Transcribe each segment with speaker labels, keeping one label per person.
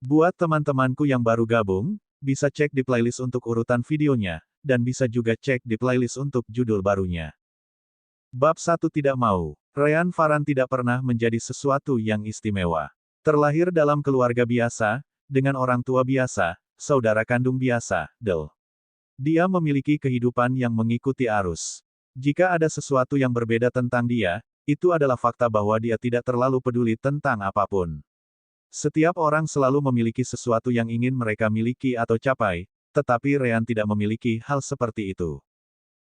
Speaker 1: Buat teman-temanku yang baru gabung, bisa cek di playlist untuk urutan videonya, dan bisa juga cek di playlist untuk judul barunya. Bab 1 Tidak Mau. Ryan Farhan tidak pernah menjadi sesuatu yang istimewa. Terlahir dalam keluarga biasa, dengan orang tua biasa, saudara kandung biasa, Del. Dia memiliki kehidupan yang mengikuti arus. Jika ada sesuatu yang berbeda tentang dia, itu adalah fakta bahwa dia tidak terlalu peduli tentang apapun. Setiap orang selalu memiliki sesuatu yang ingin mereka miliki atau capai, tetapi Ryan tidak memiliki hal seperti itu.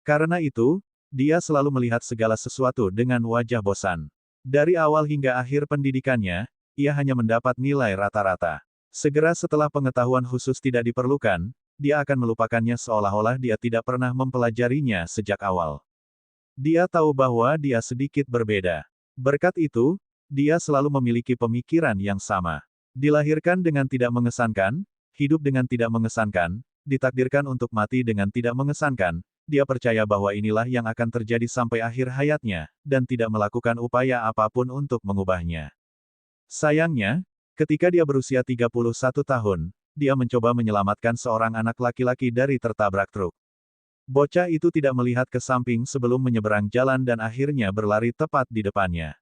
Speaker 1: Karena itu, dia selalu melihat segala sesuatu dengan wajah bosan. Dari awal hingga akhir pendidikannya, ia hanya mendapat nilai rata-rata. Segera setelah pengetahuan khusus tidak diperlukan, dia akan melupakannya seolah-olah dia tidak pernah mempelajarinya sejak awal. Dia tahu bahwa dia sedikit berbeda. Berkat itu, dia selalu memiliki pemikiran yang sama. Dilahirkan dengan tidak mengesankan, hidup dengan tidak mengesankan, ditakdirkan untuk mati dengan tidak mengesankan, dia percaya bahwa inilah yang akan terjadi sampai akhir hayatnya, dan tidak melakukan upaya apapun untuk mengubahnya. Sayangnya, ketika dia berusia 31 tahun, dia mencoba menyelamatkan seorang anak laki-laki dari tertabrak truk. Bocah itu tidak melihat ke samping sebelum menyeberang jalan dan akhirnya berlari tepat di depannya.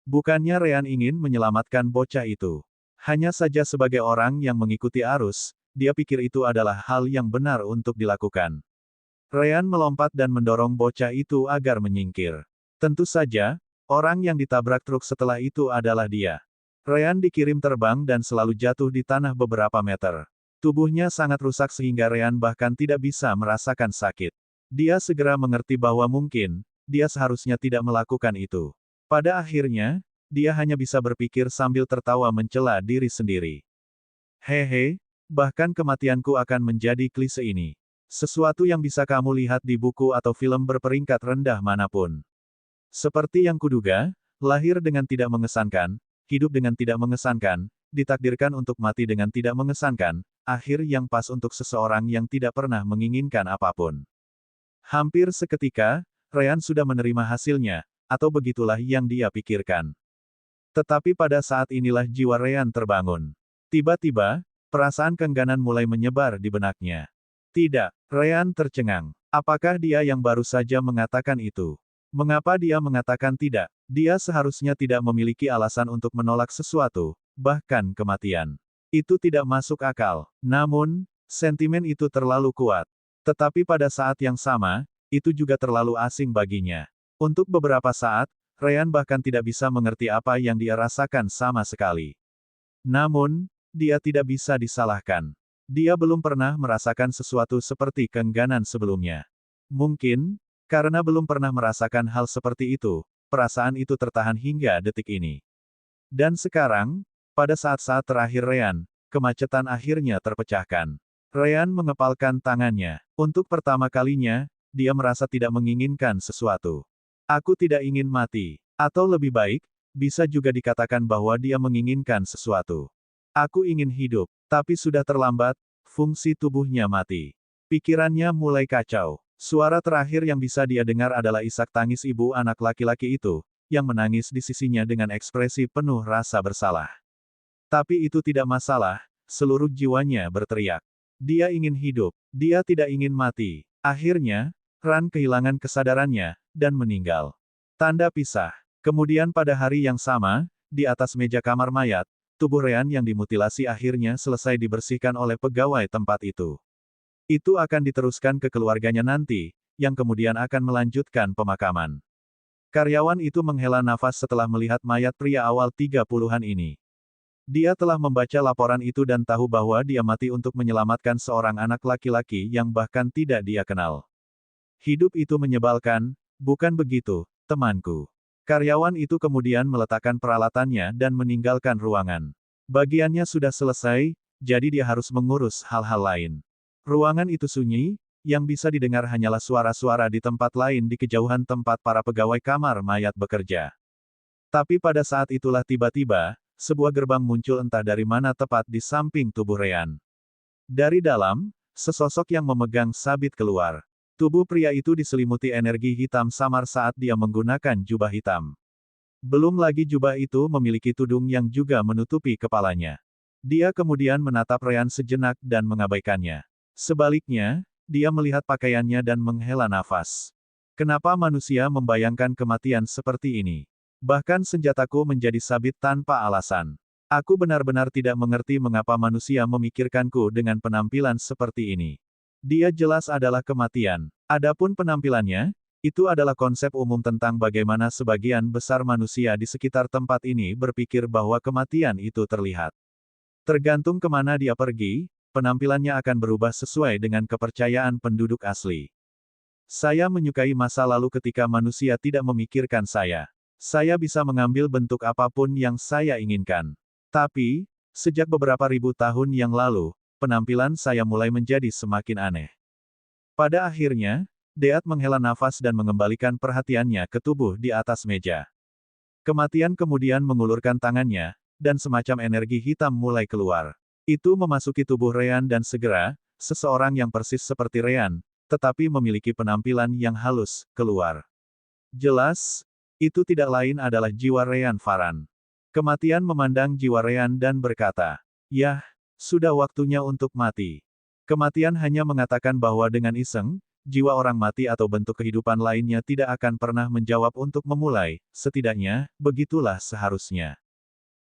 Speaker 1: Bukannya Ryan ingin menyelamatkan bocah itu. Hanya saja sebagai orang yang mengikuti arus, dia pikir itu adalah hal yang benar untuk dilakukan. Ryan melompat dan mendorong bocah itu agar menyingkir. Tentu saja, orang yang ditabrak truk setelah itu adalah dia. Ryan dikirim terbang dan selalu jatuh di tanah beberapa meter. Tubuhnya sangat rusak sehingga Ryan bahkan tidak bisa merasakan sakit. Dia segera mengerti bahwa mungkin, dia seharusnya tidak melakukan itu. Pada akhirnya, dia hanya bisa berpikir sambil tertawa mencela diri sendiri. Hehe, bahkan kematianku akan menjadi klise ini. Sesuatu yang bisa kamu lihat di buku atau film berperingkat rendah manapun. Seperti yang kuduga, lahir dengan tidak mengesankan, hidup dengan tidak mengesankan, ditakdirkan untuk mati dengan tidak mengesankan, akhir yang pas untuk seseorang yang tidak pernah menginginkan apapun. Hampir seketika, Ryan sudah menerima hasilnya, atau begitulah yang dia pikirkan. Tetapi pada saat inilah jiwa Ryan terbangun. Tiba-tiba, perasaan keengganan mulai menyebar di benaknya. Tidak, Ryan tercengang. Apakah dia yang baru saja mengatakan itu? Mengapa dia mengatakan tidak? Dia seharusnya tidak memiliki alasan untuk menolak sesuatu, bahkan kematian. Itu tidak masuk akal. Namun, sentimen itu terlalu kuat. Tetapi pada saat yang sama, itu juga terlalu asing baginya. Untuk beberapa saat, Ryan bahkan tidak bisa mengerti apa yang dia rasakan sama sekali. Namun, dia tidak bisa disalahkan. Dia belum pernah merasakan sesuatu seperti keengganan sebelumnya. Mungkin, karena belum pernah merasakan hal seperti itu, perasaan itu tertahan hingga detik ini. Dan sekarang, pada saat-saat terakhir Ryan, kemacetan akhirnya terpecahkan. Ryan mengepalkan tangannya. Untuk pertama kalinya, dia merasa tidak menginginkan sesuatu. Aku tidak ingin mati. Atau lebih baik, bisa juga dikatakan bahwa dia menginginkan sesuatu. Aku ingin hidup, tapi sudah terlambat, fungsi tubuhnya mati. Pikirannya mulai kacau. Suara terakhir yang bisa dia dengar adalah isak tangis ibu anak laki-laki itu, yang menangis di sisinya dengan ekspresi penuh rasa bersalah. Tapi itu tidak masalah, seluruh jiwanya berteriak. Dia ingin hidup, dia tidak ingin mati. Akhirnya, Ran kehilangan kesadarannya, dan meninggal. Tanda pisah. Kemudian pada hari yang sama, di atas meja kamar mayat, tubuh Ryan yang dimutilasi akhirnya selesai dibersihkan oleh pegawai tempat itu. Itu akan diteruskan ke keluarganya nanti, yang kemudian akan melanjutkan pemakaman. Karyawan itu menghela nafas setelah melihat mayat pria awal 30-an ini. Dia telah membaca laporan itu dan tahu bahwa dia mati untuk menyelamatkan seorang anak laki-laki yang bahkan tidak dia kenal. Hidup itu menyebalkan, bukan begitu, temanku. Karyawan itu kemudian meletakkan peralatannya dan meninggalkan ruangan. Bagiannya sudah selesai, jadi dia harus mengurus hal-hal lain. Ruangan itu sunyi, yang bisa didengar hanyalah suara-suara di tempat lain di kejauhan tempat para pegawai kamar mayat bekerja. Tapi pada saat itulah tiba-tiba, sebuah gerbang muncul entah dari mana tepat di samping tubuh Ryan. Dari dalam, sesosok yang memegang sabit keluar. Tubuh pria itu diselimuti energi hitam samar saat dia menggunakan jubah hitam. Belum lagi jubah itu memiliki tudung yang juga menutupi kepalanya. Dia kemudian menatap Ryan sejenak dan mengabaikannya. Sebaliknya, dia melihat pakaiannya dan menghela nafas. Kenapa manusia membayangkan kematian seperti ini? Bahkan senjataku menjadi sabit tanpa alasan. Aku benar-benar tidak mengerti mengapa manusia memikirkanku dengan penampilan seperti ini. Dia jelas adalah kematian. Adapun penampilannya, itu adalah konsep umum tentang bagaimana sebagian besar manusia di sekitar tempat ini berpikir bahwa kematian itu terlihat. Tergantung kemana dia pergi, penampilannya akan berubah sesuai dengan kepercayaan penduduk asli. Saya menyukai masa lalu ketika manusia tidak memikirkan saya. Saya bisa mengambil bentuk apapun yang saya inginkan. Tapi, sejak beberapa ribu tahun yang lalu, penampilan saya mulai menjadi semakin aneh. Pada akhirnya, Deat menghela nafas dan mengembalikan perhatiannya ke tubuh di atas meja. Kematian kemudian mengulurkan tangannya, dan semacam energi hitam mulai keluar. Itu memasuki tubuh Ryan dan segera, seseorang yang persis seperti Ryan, tetapi memiliki penampilan yang halus, keluar. Jelas, itu tidak lain adalah jiwa Ryan Faran. Kematian memandang jiwa Ryan dan berkata, "Yah, sudah waktunya untuk mati." Kematian hanya mengatakan bahwa dengan iseng, jiwa orang mati atau bentuk kehidupan lainnya tidak akan pernah menjawab untuk memulai, setidaknya, begitulah seharusnya.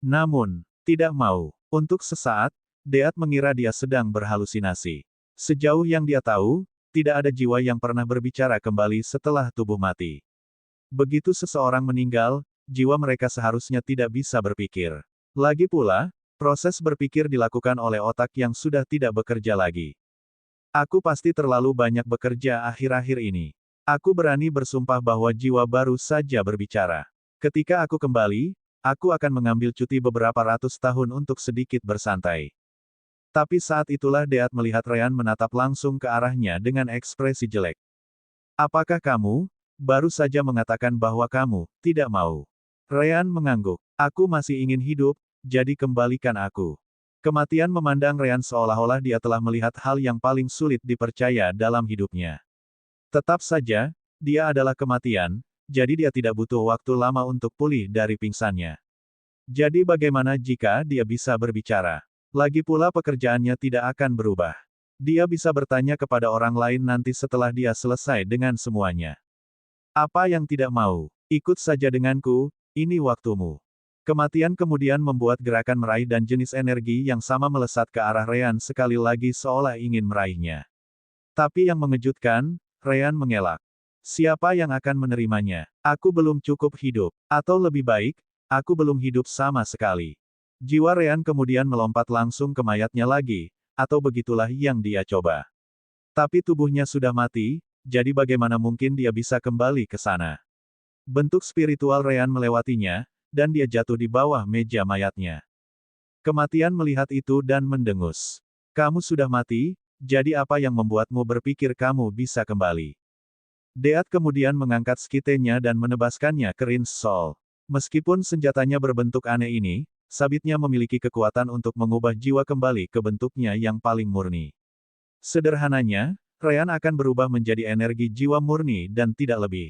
Speaker 1: Namun, tidak mau. Untuk sesaat, Deat mengira dia sedang berhalusinasi. Sejauh yang dia tahu, tidak ada jiwa yang pernah berbicara kembali setelah tubuh mati. Begitu seseorang meninggal, jiwa mereka seharusnya tidak bisa berpikir. Lagi pula, proses berpikir dilakukan oleh otak yang sudah tidak bekerja lagi. Aku pasti terlalu banyak bekerja akhir-akhir ini. Aku berani bersumpah bahwa jiwa baru saja berbicara. Ketika aku kembali, aku akan mengambil cuti beberapa ratus tahun untuk sedikit bersantai. Tapi saat itulah Deat melihat Ryan menatap langsung ke arahnya dengan ekspresi jelek. Apakah kamu, baru saja mengatakan bahwa kamu tidak mau? Ryan mengangguk. Aku masih ingin hidup, jadi kembalikan aku. Kematian memandang Ryan seolah-olah dia telah melihat hal yang paling sulit dipercaya dalam hidupnya. Tetap saja, dia adalah kematian, jadi dia tidak butuh waktu lama untuk pulih dari pingsannya. Jadi bagaimana jika dia bisa berbicara? Lagi pula pekerjaannya tidak akan berubah. Dia bisa bertanya kepada orang lain nanti setelah dia selesai dengan semuanya. Apa yang tidak mau? Ikut saja denganku, ini waktumu. Kematian kemudian membuat gerakan meraih dan jenis energi yang sama melesat ke arah Ryan sekali lagi seolah ingin meraihnya. Tapi yang mengejutkan, Ryan mengelak. Siapa yang akan menerimanya? Aku belum cukup hidup. Atau lebih baik, aku belum hidup sama sekali. Jiwa Ryan kemudian melompat langsung ke mayatnya lagi, atau begitulah yang dia coba. Tapi tubuhnya sudah mati, jadi bagaimana mungkin dia bisa kembali ke sana? Bentuk spiritual Ryan melewatinya, dan dia jatuh di bawah meja mayatnya. Kematian melihat itu dan mendengus. Kamu sudah mati, jadi apa yang membuatmu berpikir kamu bisa kembali? Deat kemudian mengangkat skitenya dan menebaskannya ke Rince Sol. Meskipun senjatanya berbentuk aneh ini, sabitnya memiliki kekuatan untuk mengubah jiwa kembali ke bentuknya yang paling murni. Sederhananya, Ryan akan berubah menjadi energi jiwa murni dan tidak lebih.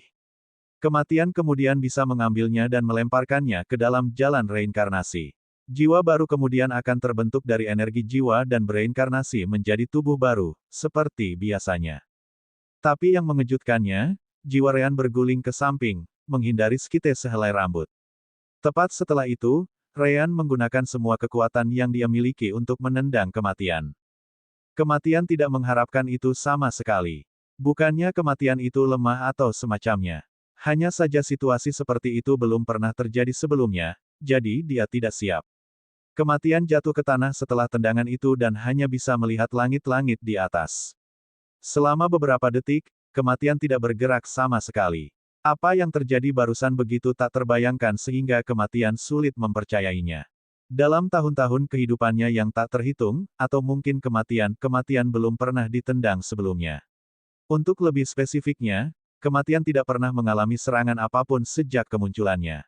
Speaker 1: Kematian kemudian bisa mengambilnya dan melemparkannya ke dalam jalan reinkarnasi. Jiwa baru kemudian akan terbentuk dari energi jiwa dan bereinkarnasi menjadi tubuh baru, seperti biasanya. Tapi yang mengejutkannya, jiwa Ryan berguling ke samping, menghindari skite sehelai rambut. Tepat setelah itu, Ryan menggunakan semua kekuatan yang dia miliki untuk menendang kematian. Kematian tidak mengharapkan itu sama sekali. Bukannya kematian itu lemah atau semacamnya. Hanya saja situasi seperti itu belum pernah terjadi sebelumnya, jadi dia tidak siap. Kematian jatuh ke tanah setelah tendangan itu dan hanya bisa melihat langit-langit di atas. Selama beberapa detik, kematian tidak bergerak sama sekali. Apa yang terjadi barusan begitu tak terbayangkan sehingga kematian sulit mempercayainya. Dalam tahun-tahun kehidupannya yang tak terhitung, atau mungkin kematian belum pernah ditendang sebelumnya. Untuk lebih spesifiknya, kematian tidak pernah mengalami serangan apapun sejak kemunculannya.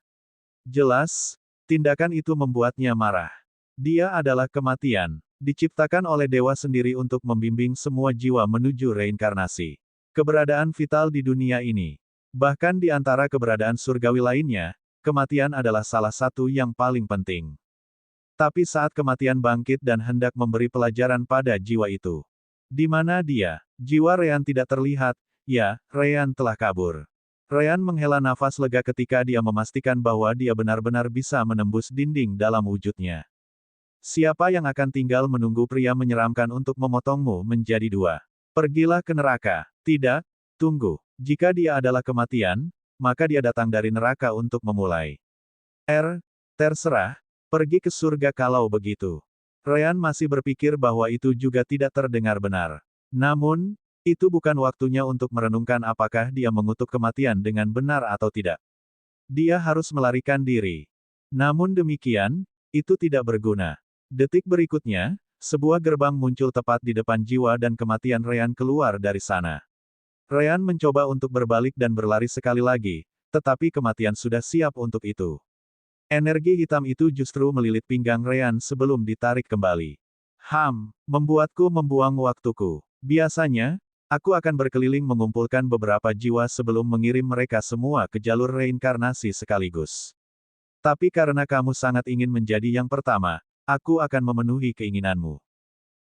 Speaker 1: Jelas, tindakan itu membuatnya marah. Dia adalah kematian, diciptakan oleh dewa sendiri untuk membimbing semua jiwa menuju reinkarnasi. Keberadaan vital di dunia ini. Bahkan di antara keberadaan surgawi lainnya, kematian adalah salah satu yang paling penting. Tapi saat kematian bangkit dan hendak memberi pelajaran pada jiwa itu. Di mana dia? Jiwa Ryan tidak terlihat. Ya, Ryan telah kabur. Ryan menghela nafas lega ketika dia memastikan bahwa dia benar-benar bisa menembus dinding dalam wujudnya. Siapa yang akan tinggal menunggu pria menyeramkan untuk memotongmu menjadi dua? Pergilah ke neraka. Tidak, tunggu. Jika dia adalah kematian, maka dia datang dari neraka untuk memulai. Terserah. Pergi ke surga kalau begitu. Ryan masih berpikir bahwa itu juga tidak terdengar benar. Namun, itu bukan waktunya untuk merenungkan apakah dia mengutuk kematian dengan benar atau tidak. Dia harus melarikan diri. Namun demikian, itu tidak berguna. Detik berikutnya, sebuah gerbang muncul tepat di depan jiwa dan kematian Ryan keluar dari sana. Ryan mencoba untuk berbalik dan berlari sekali lagi, tetapi kematian sudah siap untuk itu. Energi hitam itu justru melilit pinggang Ryan sebelum ditarik kembali. Membuatku membuang waktuku. Biasanya, aku akan berkeliling mengumpulkan beberapa jiwa sebelum mengirim mereka semua ke jalur reinkarnasi sekaligus. Tapi karena kamu sangat ingin menjadi yang pertama, aku akan memenuhi keinginanmu.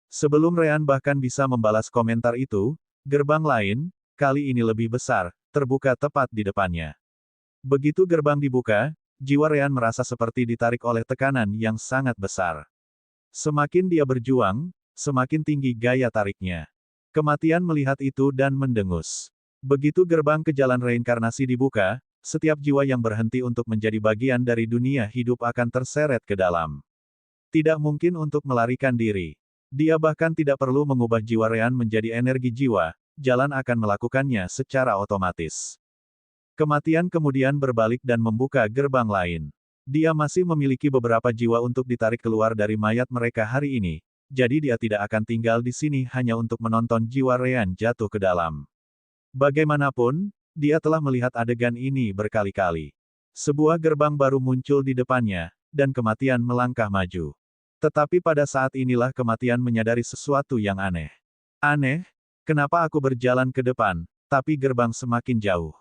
Speaker 1: Sebelum Ryan bahkan bisa membalas komentar itu, gerbang lain, kali ini lebih besar, terbuka tepat di depannya. Begitu gerbang dibuka, jiwa Ryan merasa seperti ditarik oleh tekanan yang sangat besar. Semakin dia berjuang, semakin tinggi gaya tariknya. Kematian melihat itu dan mendengus. Begitu gerbang ke jalan reinkarnasi dibuka, setiap jiwa yang berhenti untuk menjadi bagian dari dunia hidup akan terseret ke dalam. Tidak mungkin untuk melarikan diri. Dia bahkan tidak perlu mengubah jiwa Ryan menjadi energi jiwa, jalan akan melakukannya secara otomatis. Kematian kemudian berbalik dan membuka gerbang lain. Dia masih memiliki beberapa jiwa untuk ditarik keluar dari mayat mereka hari ini, jadi dia tidak akan tinggal di sini hanya untuk menonton jiwa Ryan jatuh ke dalam. Bagaimanapun, dia telah melihat adegan ini berkali-kali. Sebuah gerbang baru muncul di depannya, dan kematian melangkah maju. Tetapi pada saat inilah kematian menyadari sesuatu yang aneh. Aneh, kenapa aku berjalan ke depan, tapi gerbang semakin jauh?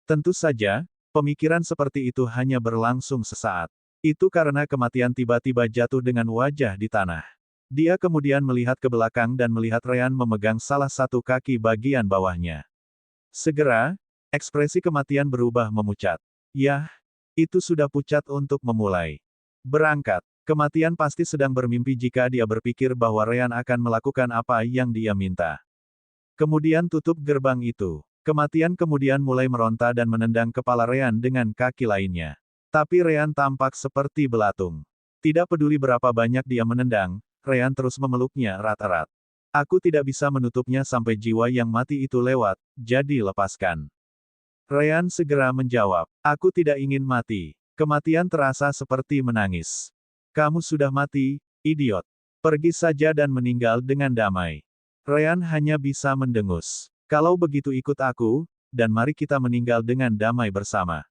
Speaker 1: Tentu saja, pemikiran seperti itu hanya berlangsung sesaat. Itu karena kematian tiba-tiba jatuh dengan wajah di tanah. Dia kemudian melihat ke belakang dan melihat Ryan memegang salah satu kaki bagian bawahnya. Segera, ekspresi kematian berubah memucat. Yah, itu sudah pucat untuk memulai. Berangkat. Kematian pasti sedang bermimpi jika dia berpikir bahwa Ryan akan melakukan apa yang dia minta. Kemudian tutup gerbang itu. Kematian kemudian mulai meronta dan menendang kepala Ryan dengan kaki lainnya. Tapi Ryan tampak seperti belatung. Tidak peduli berapa banyak dia menendang, Ryan terus memeluknya erat-erat. Aku tidak bisa menutupnya sampai jiwa yang mati itu lewat, jadi lepaskan. Ryan segera menjawab, aku tidak ingin mati. Kematian terasa seperti menangis. Kamu sudah mati, idiot. Pergi saja dan meninggal dengan damai. Ryan hanya bisa mendengus. Kalau begitu ikut aku, dan mari kita meninggal dengan damai bersama.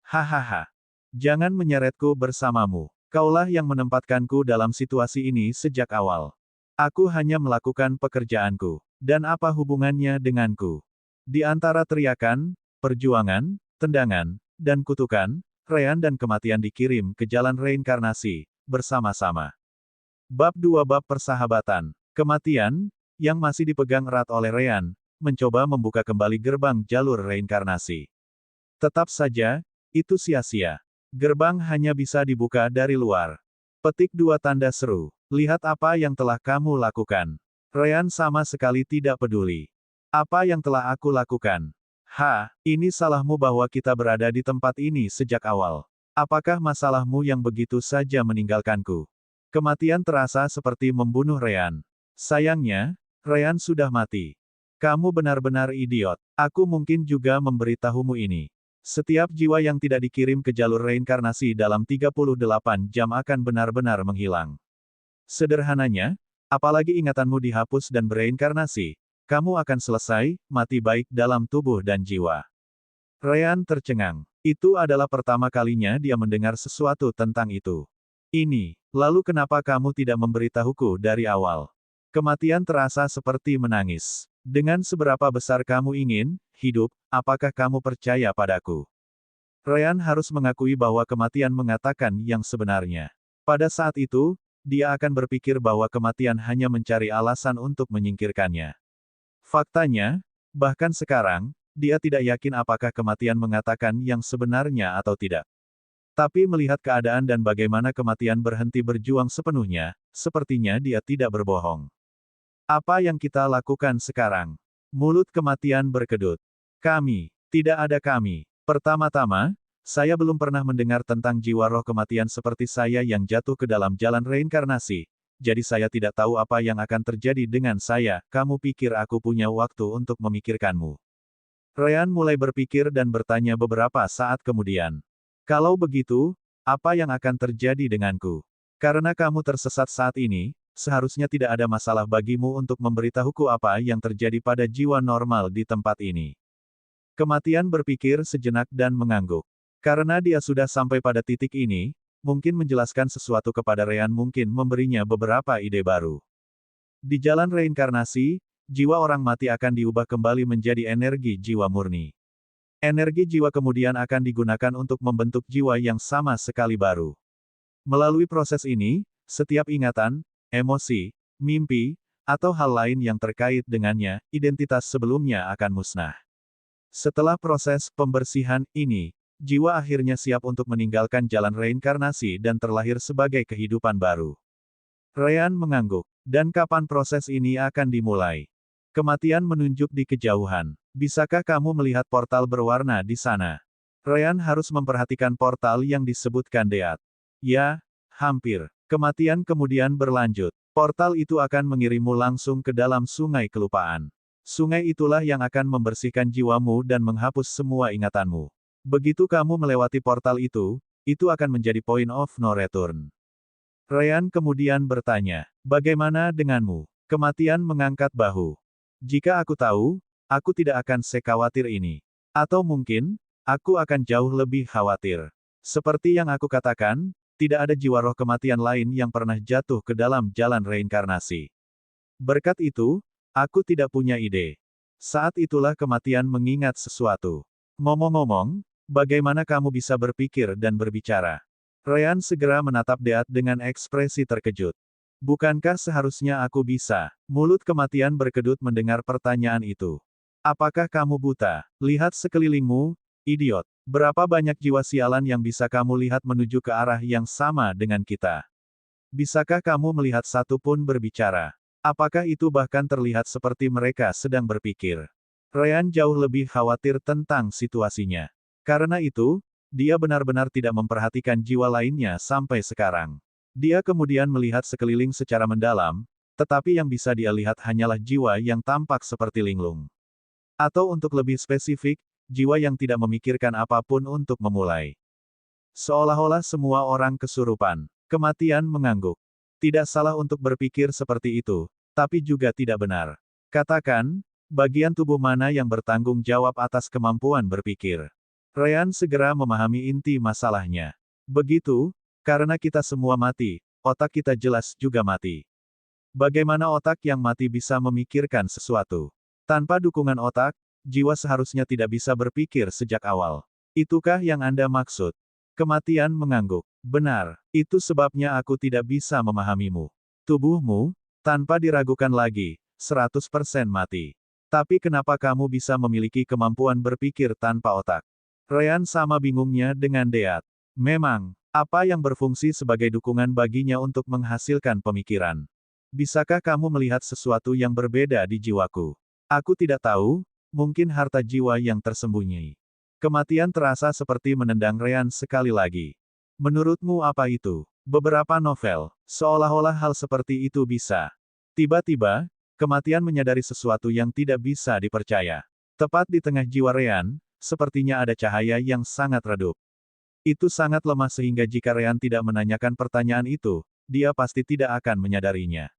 Speaker 1: Hahaha. Jangan menyeretku bersamamu. Kaulah yang menempatkanku dalam situasi ini sejak awal. Aku hanya melakukan pekerjaanku. Dan apa hubungannya denganku? Di antara teriakan, perjuangan, tendangan, dan kutukan, Ryan dan kematian dikirim ke jalan reinkarnasi, bersama-sama. Bab 2 Bab Persahabatan. Kematian, yang masih dipegang erat oleh Ryan, mencoba membuka kembali gerbang jalur reinkarnasi. Tetap saja, itu sia-sia. Gerbang hanya bisa dibuka dari luar. Petik 2 tanda seru. Lihat apa yang telah kamu lakukan. Ryan sama sekali tidak peduli. Apa yang telah aku lakukan? Ini salahmu bahwa kita berada di tempat ini sejak awal. Apakah masalahmu yang begitu saja meninggalkanku? Kematian terasa seperti membunuh Ryan. Sayangnya, Ryan sudah mati. Kamu benar-benar idiot. Aku mungkin juga memberitahumu ini. Setiap jiwa yang tidak dikirim ke jalur reinkarnasi dalam 38 jam akan benar-benar menghilang. Sederhananya, apalagi ingatanmu dihapus dan bereinkarnasi, kamu akan selesai, mati baik dalam tubuh dan jiwa. Ryan tercengang. Itu adalah pertama kalinya dia mendengar sesuatu tentang itu. Lalu kenapa kamu tidak memberitahuku dari awal? Kematian terasa seperti menangis. Dengan seberapa besar kamu ingin hidup, apakah kamu percaya padaku? Ryan harus mengakui bahwa kematian mengatakan yang sebenarnya. Pada saat itu, dia akan berpikir bahwa kematian hanya mencari alasan untuk menyingkirkannya. Faktanya, bahkan sekarang, dia tidak yakin apakah kematian mengatakan yang sebenarnya atau tidak. Tapi melihat keadaan dan bagaimana kematian berhenti berjuang sepenuhnya, sepertinya dia tidak berbohong. Apa yang kita lakukan sekarang? Mulut kematian berkedut. Kami. Tidak ada kami. Pertama-tama, saya belum pernah mendengar tentang jiwa roh kematian seperti saya yang jatuh ke dalam jalan reinkarnasi. Jadi saya tidak tahu apa yang akan terjadi dengan saya. Kamu pikir aku punya waktu untuk memikirkanmu? Ryan mulai berpikir dan bertanya beberapa saat kemudian. Kalau begitu, apa yang akan terjadi denganku? Karena kamu tersesat saat ini, seharusnya tidak ada masalah bagimu untuk memberitahuku apa yang terjadi pada jiwa normal di tempat ini. Kematian berpikir sejenak dan mengangguk. Karena dia sudah sampai pada titik ini, mungkin menjelaskan sesuatu kepada Ryan mungkin memberinya beberapa ide baru. Di jalan reinkarnasi, jiwa orang mati akan diubah kembali menjadi energi jiwa murni. Energi jiwa kemudian akan digunakan untuk membentuk jiwa yang sama sekali baru. Melalui proses ini, setiap ingatan, emosi, mimpi, atau hal lain yang terkait dengannya, identitas sebelumnya akan musnah. Setelah proses pembersihan ini, jiwa akhirnya siap untuk meninggalkan jalan reinkarnasi dan terlahir sebagai kehidupan baru. Ryan mengangguk. Dan kapan proses ini akan dimulai? Kematian menunjuk di kejauhan. Bisakah kamu melihat portal berwarna di sana? Ryan harus memperhatikan portal yang disebutkan Deat. Ya, hampir. Kematian kemudian berlanjut. Portal itu akan mengirimmu langsung ke dalam sungai kelupaan. Sungai itulah yang akan membersihkan jiwamu dan menghapus semua ingatanmu. Begitu kamu melewati portal itu akan menjadi point of no return. Ryan kemudian bertanya, bagaimana denganmu? Kematian mengangkat bahu. Jika aku tahu, aku tidak akan sekhawatir ini. Atau mungkin, aku akan jauh lebih khawatir. Seperti yang aku katakan, tidak ada jiwa roh kematian lain yang pernah jatuh ke dalam jalan reinkarnasi. Berkat itu, aku tidak punya ide. Saat itulah kematian mengingat sesuatu. Ngomong-ngomong, bagaimana kamu bisa berpikir dan berbicara? Ryan segera menatap Deat dengan ekspresi terkejut. Bukankah seharusnya aku bisa? Mulut kematian berkedut mendengar pertanyaan itu. Apakah kamu buta? Lihat sekelilingmu, idiot. Berapa banyak jiwa sialan yang bisa kamu lihat menuju ke arah yang sama dengan kita? Bisakah kamu melihat satu pun berbicara? Apakah itu bahkan terlihat seperti mereka sedang berpikir? Ryan jauh lebih khawatir tentang situasinya. Karena itu, dia benar-benar tidak memperhatikan jiwa lainnya sampai sekarang. Dia kemudian melihat sekeliling secara mendalam, tetapi yang bisa dia lihat hanyalah jiwa yang tampak seperti linglung. Atau untuk lebih spesifik, jiwa yang tidak memikirkan apapun untuk memulai. Seolah-olah semua orang kesurupan. Kematian mengangguk. Tidak salah untuk berpikir seperti itu, tapi juga tidak benar. Katakan, bagian tubuh mana yang bertanggung jawab atas kemampuan berpikir? Ryan segera memahami inti masalahnya. Begitu, karena kita semua mati, otak kita jelas juga mati. Bagaimana otak yang mati bisa memikirkan sesuatu? Tanpa dukungan otak, jiwa seharusnya tidak bisa berpikir sejak awal. Itukah yang Anda maksud? Kematian mengangguk. Benar, itu sebabnya aku tidak bisa memahamimu. Tubuhmu, tanpa diragukan lagi, 100% mati. Tapi kenapa kamu bisa memiliki kemampuan berpikir tanpa otak? Ryan sama bingungnya dengan Deat. Memang, apa yang berfungsi sebagai dukungan baginya untuk menghasilkan pemikiran? Bisakah kamu melihat sesuatu yang berbeda di jiwaku? Aku tidak tahu, mungkin harta jiwa yang tersembunyi. Kematian terasa seperti menendang Ryan sekali lagi. Menurutmu apa itu? Beberapa novel, seolah-olah hal seperti itu bisa. Tiba-tiba, kematian menyadari sesuatu yang tidak bisa dipercaya. Tepat di tengah jiwa Ryan, sepertinya ada cahaya yang sangat redup. Itu sangat lemah sehingga jika Ryan tidak menanyakan pertanyaan itu, dia pasti tidak akan menyadarinya.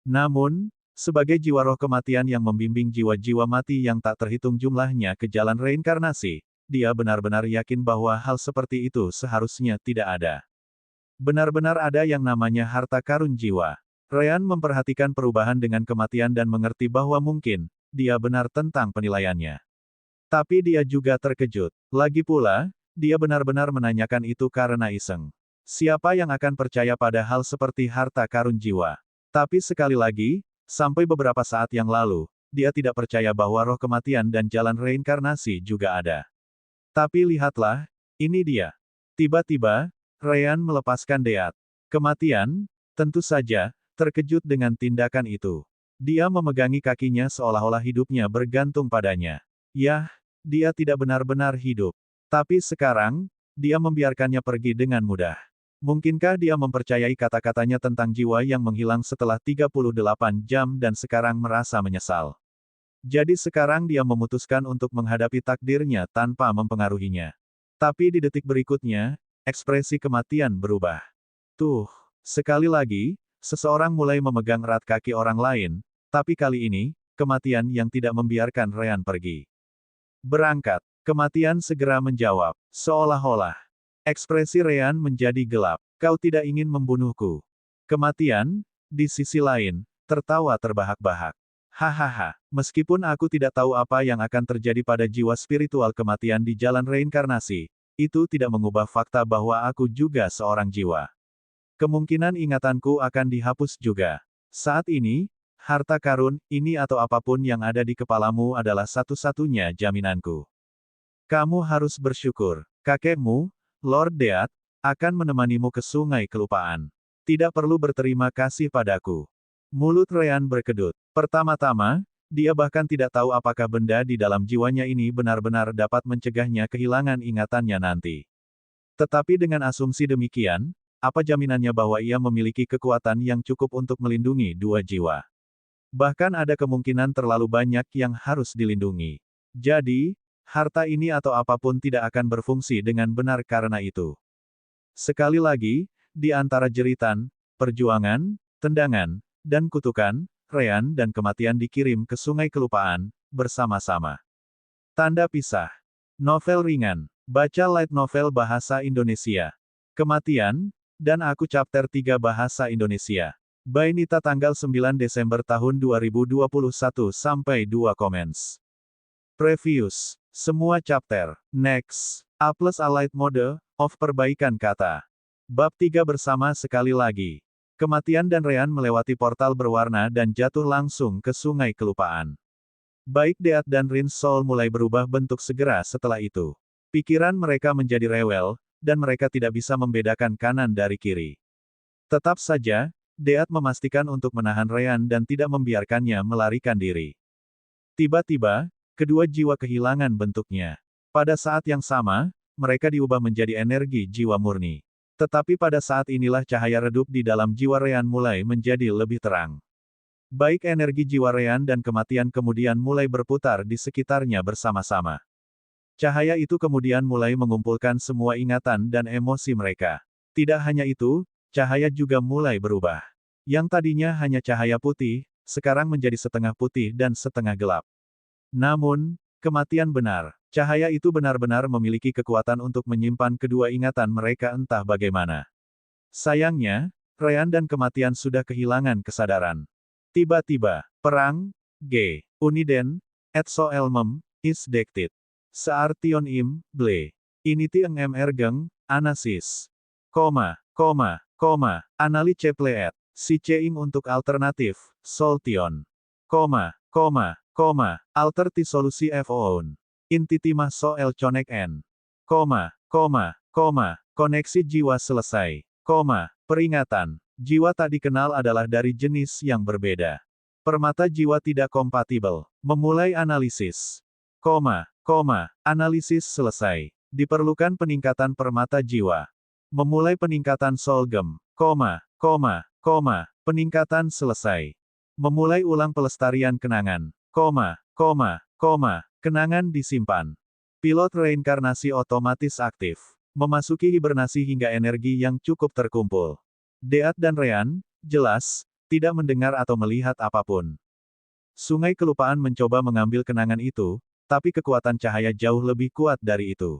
Speaker 1: Namun, sebagai jiwa roh kematian yang membimbing jiwa-jiwa mati yang tak terhitung jumlahnya ke jalan reinkarnasi, dia benar-benar yakin bahwa hal seperti itu seharusnya tidak ada. Benar-benar ada yang namanya harta karun jiwa. Ryan memperhatikan perubahan dengan kematian dan mengerti bahwa mungkin, dia benar tentang penilaiannya. Tapi dia juga terkejut. Lagi pula, dia benar-benar menanyakan itu karena iseng. Siapa yang akan percaya pada hal seperti harta karun jiwa? Tapi sekali lagi, sampai beberapa saat yang lalu, dia tidak percaya bahwa roh kematian dan jalan reinkarnasi juga ada. Tapi lihatlah, ini dia. Tiba-tiba, Ryan melepaskan Deat. Kematian, tentu saja, terkejut dengan tindakan itu. Dia memegangi kakinya seolah-olah hidupnya bergantung padanya. Yah, dia tidak benar-benar hidup. Tapi sekarang, dia membiarkannya pergi dengan mudah. Mungkinkah dia mempercayai kata-katanya tentang jiwa yang menghilang setelah 38 jam dan sekarang merasa menyesal? Jadi sekarang dia memutuskan untuk menghadapi takdirnya tanpa mempengaruhinya. Tapi di detik berikutnya, ekspresi kematian berubah. Tuh, sekali lagi, seseorang mulai memegang erat kaki orang lain, tapi kali ini, kematian yang tidak membiarkan Ryan pergi. Berangkat, kematian segera menjawab, seolah-olah. Ekspresi Ryan menjadi gelap. Kau tidak ingin membunuhku. Kematian, di sisi lain, tertawa terbahak-bahak. Hahaha, meskipun aku tidak tahu apa yang akan terjadi pada jiwa spiritual kematian di jalan reinkarnasi, itu tidak mengubah fakta bahwa aku juga seorang jiwa. Kemungkinan ingatanku akan dihapus juga. Saat ini, harta karun, ini atau apapun yang ada di kepalamu adalah satu-satunya jaminanku. Kamu harus bersyukur. Kakekmu, Lord Deat, akan menemanimu ke sungai kelupaan. Tidak perlu berterima kasih padaku. Mulut Ryan berkedut. Pertama-tama, dia bahkan tidak tahu apakah benda di dalam jiwanya ini benar-benar dapat mencegahnya kehilangan ingatannya nanti. Tetapi dengan asumsi demikian, apa jaminannya bahwa ia memiliki kekuatan yang cukup untuk melindungi dua jiwa? Bahkan ada kemungkinan terlalu banyak yang harus dilindungi. Jadi, harta ini atau apapun tidak akan berfungsi dengan benar karena itu. Sekali lagi, di antara jeritan, perjuangan, tendangan, dan kutukan, Ryan dan kematian dikirim ke sungai kelupaan, bersama-sama. Tanda pisah. Novel ringan. Baca light novel bahasa Indonesia. Kematian, dan Aku Chapter 3 bahasa Indonesia. By Nita tanggal 9 Desember tahun 2021 sampai 2 comments. Previous. Semua chapter. Next. A plus a light mode, of perbaikan kata. Bab 3 bersama sekali lagi. Kematian dan Ryan melewati portal berwarna dan jatuh langsung ke sungai kelupaan. Baik Deat dan Rin Sol mulai berubah bentuk segera setelah itu. Pikiran mereka menjadi rewel, dan mereka tidak bisa membedakan kanan dari kiri. Tetap saja, Deat memastikan untuk menahan Ryan dan tidak membiarkannya melarikan diri. Tiba-tiba, kedua jiwa kehilangan bentuknya. Pada saat yang sama, mereka diubah menjadi energi jiwa murni. Tetapi pada saat inilah cahaya redup di dalam jiwa Ryan mulai menjadi lebih terang. Baik energi jiwa Ryan dan kematian kemudian mulai berputar di sekitarnya bersama-sama. Cahaya itu kemudian mulai mengumpulkan semua ingatan dan emosi mereka. Tidak hanya itu, cahaya juga mulai berubah. Yang tadinya hanya cahaya putih, sekarang menjadi setengah putih dan setengah gelap. Namun, kematian benar. Cahaya itu benar-benar memiliki kekuatan untuk menyimpan kedua ingatan mereka entah bagaimana. Sayangnya, Ryan dan kematian sudah kehilangan kesadaran. Tiba-tiba, perang, G. Uniden, et so elmem, is dektit. Seartion im, ble. Initi eng ergeng, anasis. Anali cepleet. Si ceing untuk alternatif, soltion. Alter ti solusi foon. Intitimah so el conek n. Koneksi jiwa selesai. Peringatan. Jiwa tak dikenal adalah dari jenis yang berbeda. Permata jiwa tidak kompatibel. Memulai analisis. Analisis selesai. Diperlukan peningkatan permata jiwa. Memulai peningkatan solgem. Peningkatan selesai. Memulai ulang pelestarian kenangan. Kenangan disimpan. Pilot reinkarnasi otomatis aktif. Memasuki hibernasi hingga energi yang cukup terkumpul. Deat dan Ryan, jelas, tidak mendengar atau melihat apapun. Sungai kelupaan mencoba mengambil kenangan itu, tapi kekuatan cahaya jauh lebih kuat dari itu.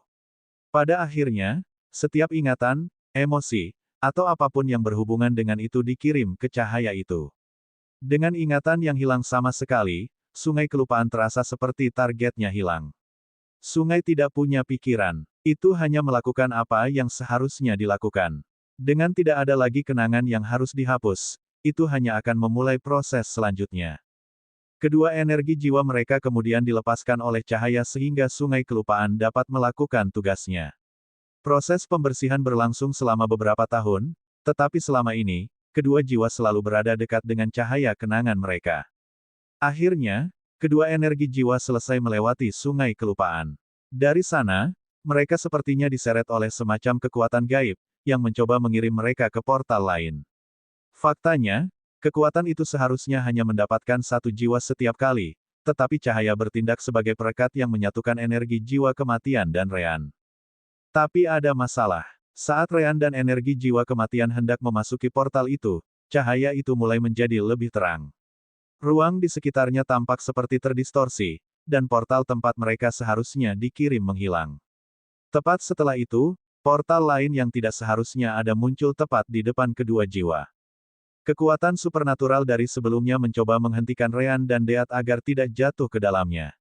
Speaker 1: Pada akhirnya, setiap ingatan, emosi, atau apapun yang berhubungan dengan itu dikirim ke cahaya itu. Dengan ingatan yang hilang sama sekali, sungai kelupaan terasa seperti targetnya hilang. Sungai tidak punya pikiran. Itu hanya melakukan apa yang seharusnya dilakukan. Dengan tidak ada lagi kenangan yang harus dihapus, itu hanya akan memulai proses selanjutnya. Kedua energi jiwa mereka kemudian dilepaskan oleh cahaya sehingga sungai kelupaan dapat melakukan tugasnya. Proses pembersihan berlangsung selama beberapa tahun, tetapi selama ini, kedua jiwa selalu berada dekat dengan cahaya kenangan mereka. Akhirnya, kedua energi jiwa selesai melewati sungai kelupaan. Dari sana, mereka sepertinya diseret oleh semacam kekuatan gaib, yang mencoba mengirim mereka ke portal lain. Faktanya, kekuatan itu seharusnya hanya mendapatkan satu jiwa setiap kali, tetapi cahaya bertindak sebagai perekat yang menyatukan energi jiwa kematian dan Rean. Tapi ada masalah. Saat Rean dan energi jiwa kematian hendak memasuki portal itu, cahaya itu mulai menjadi lebih terang. Ruang di sekitarnya tampak seperti terdistorsi, dan portal tempat mereka seharusnya dikirim menghilang. Tepat setelah itu, portal lain yang tidak seharusnya ada muncul tepat di depan kedua jiwa. Kekuatan supernatural dari sebelumnya mencoba menghentikan Rean dan Deat agar tidak jatuh ke dalamnya.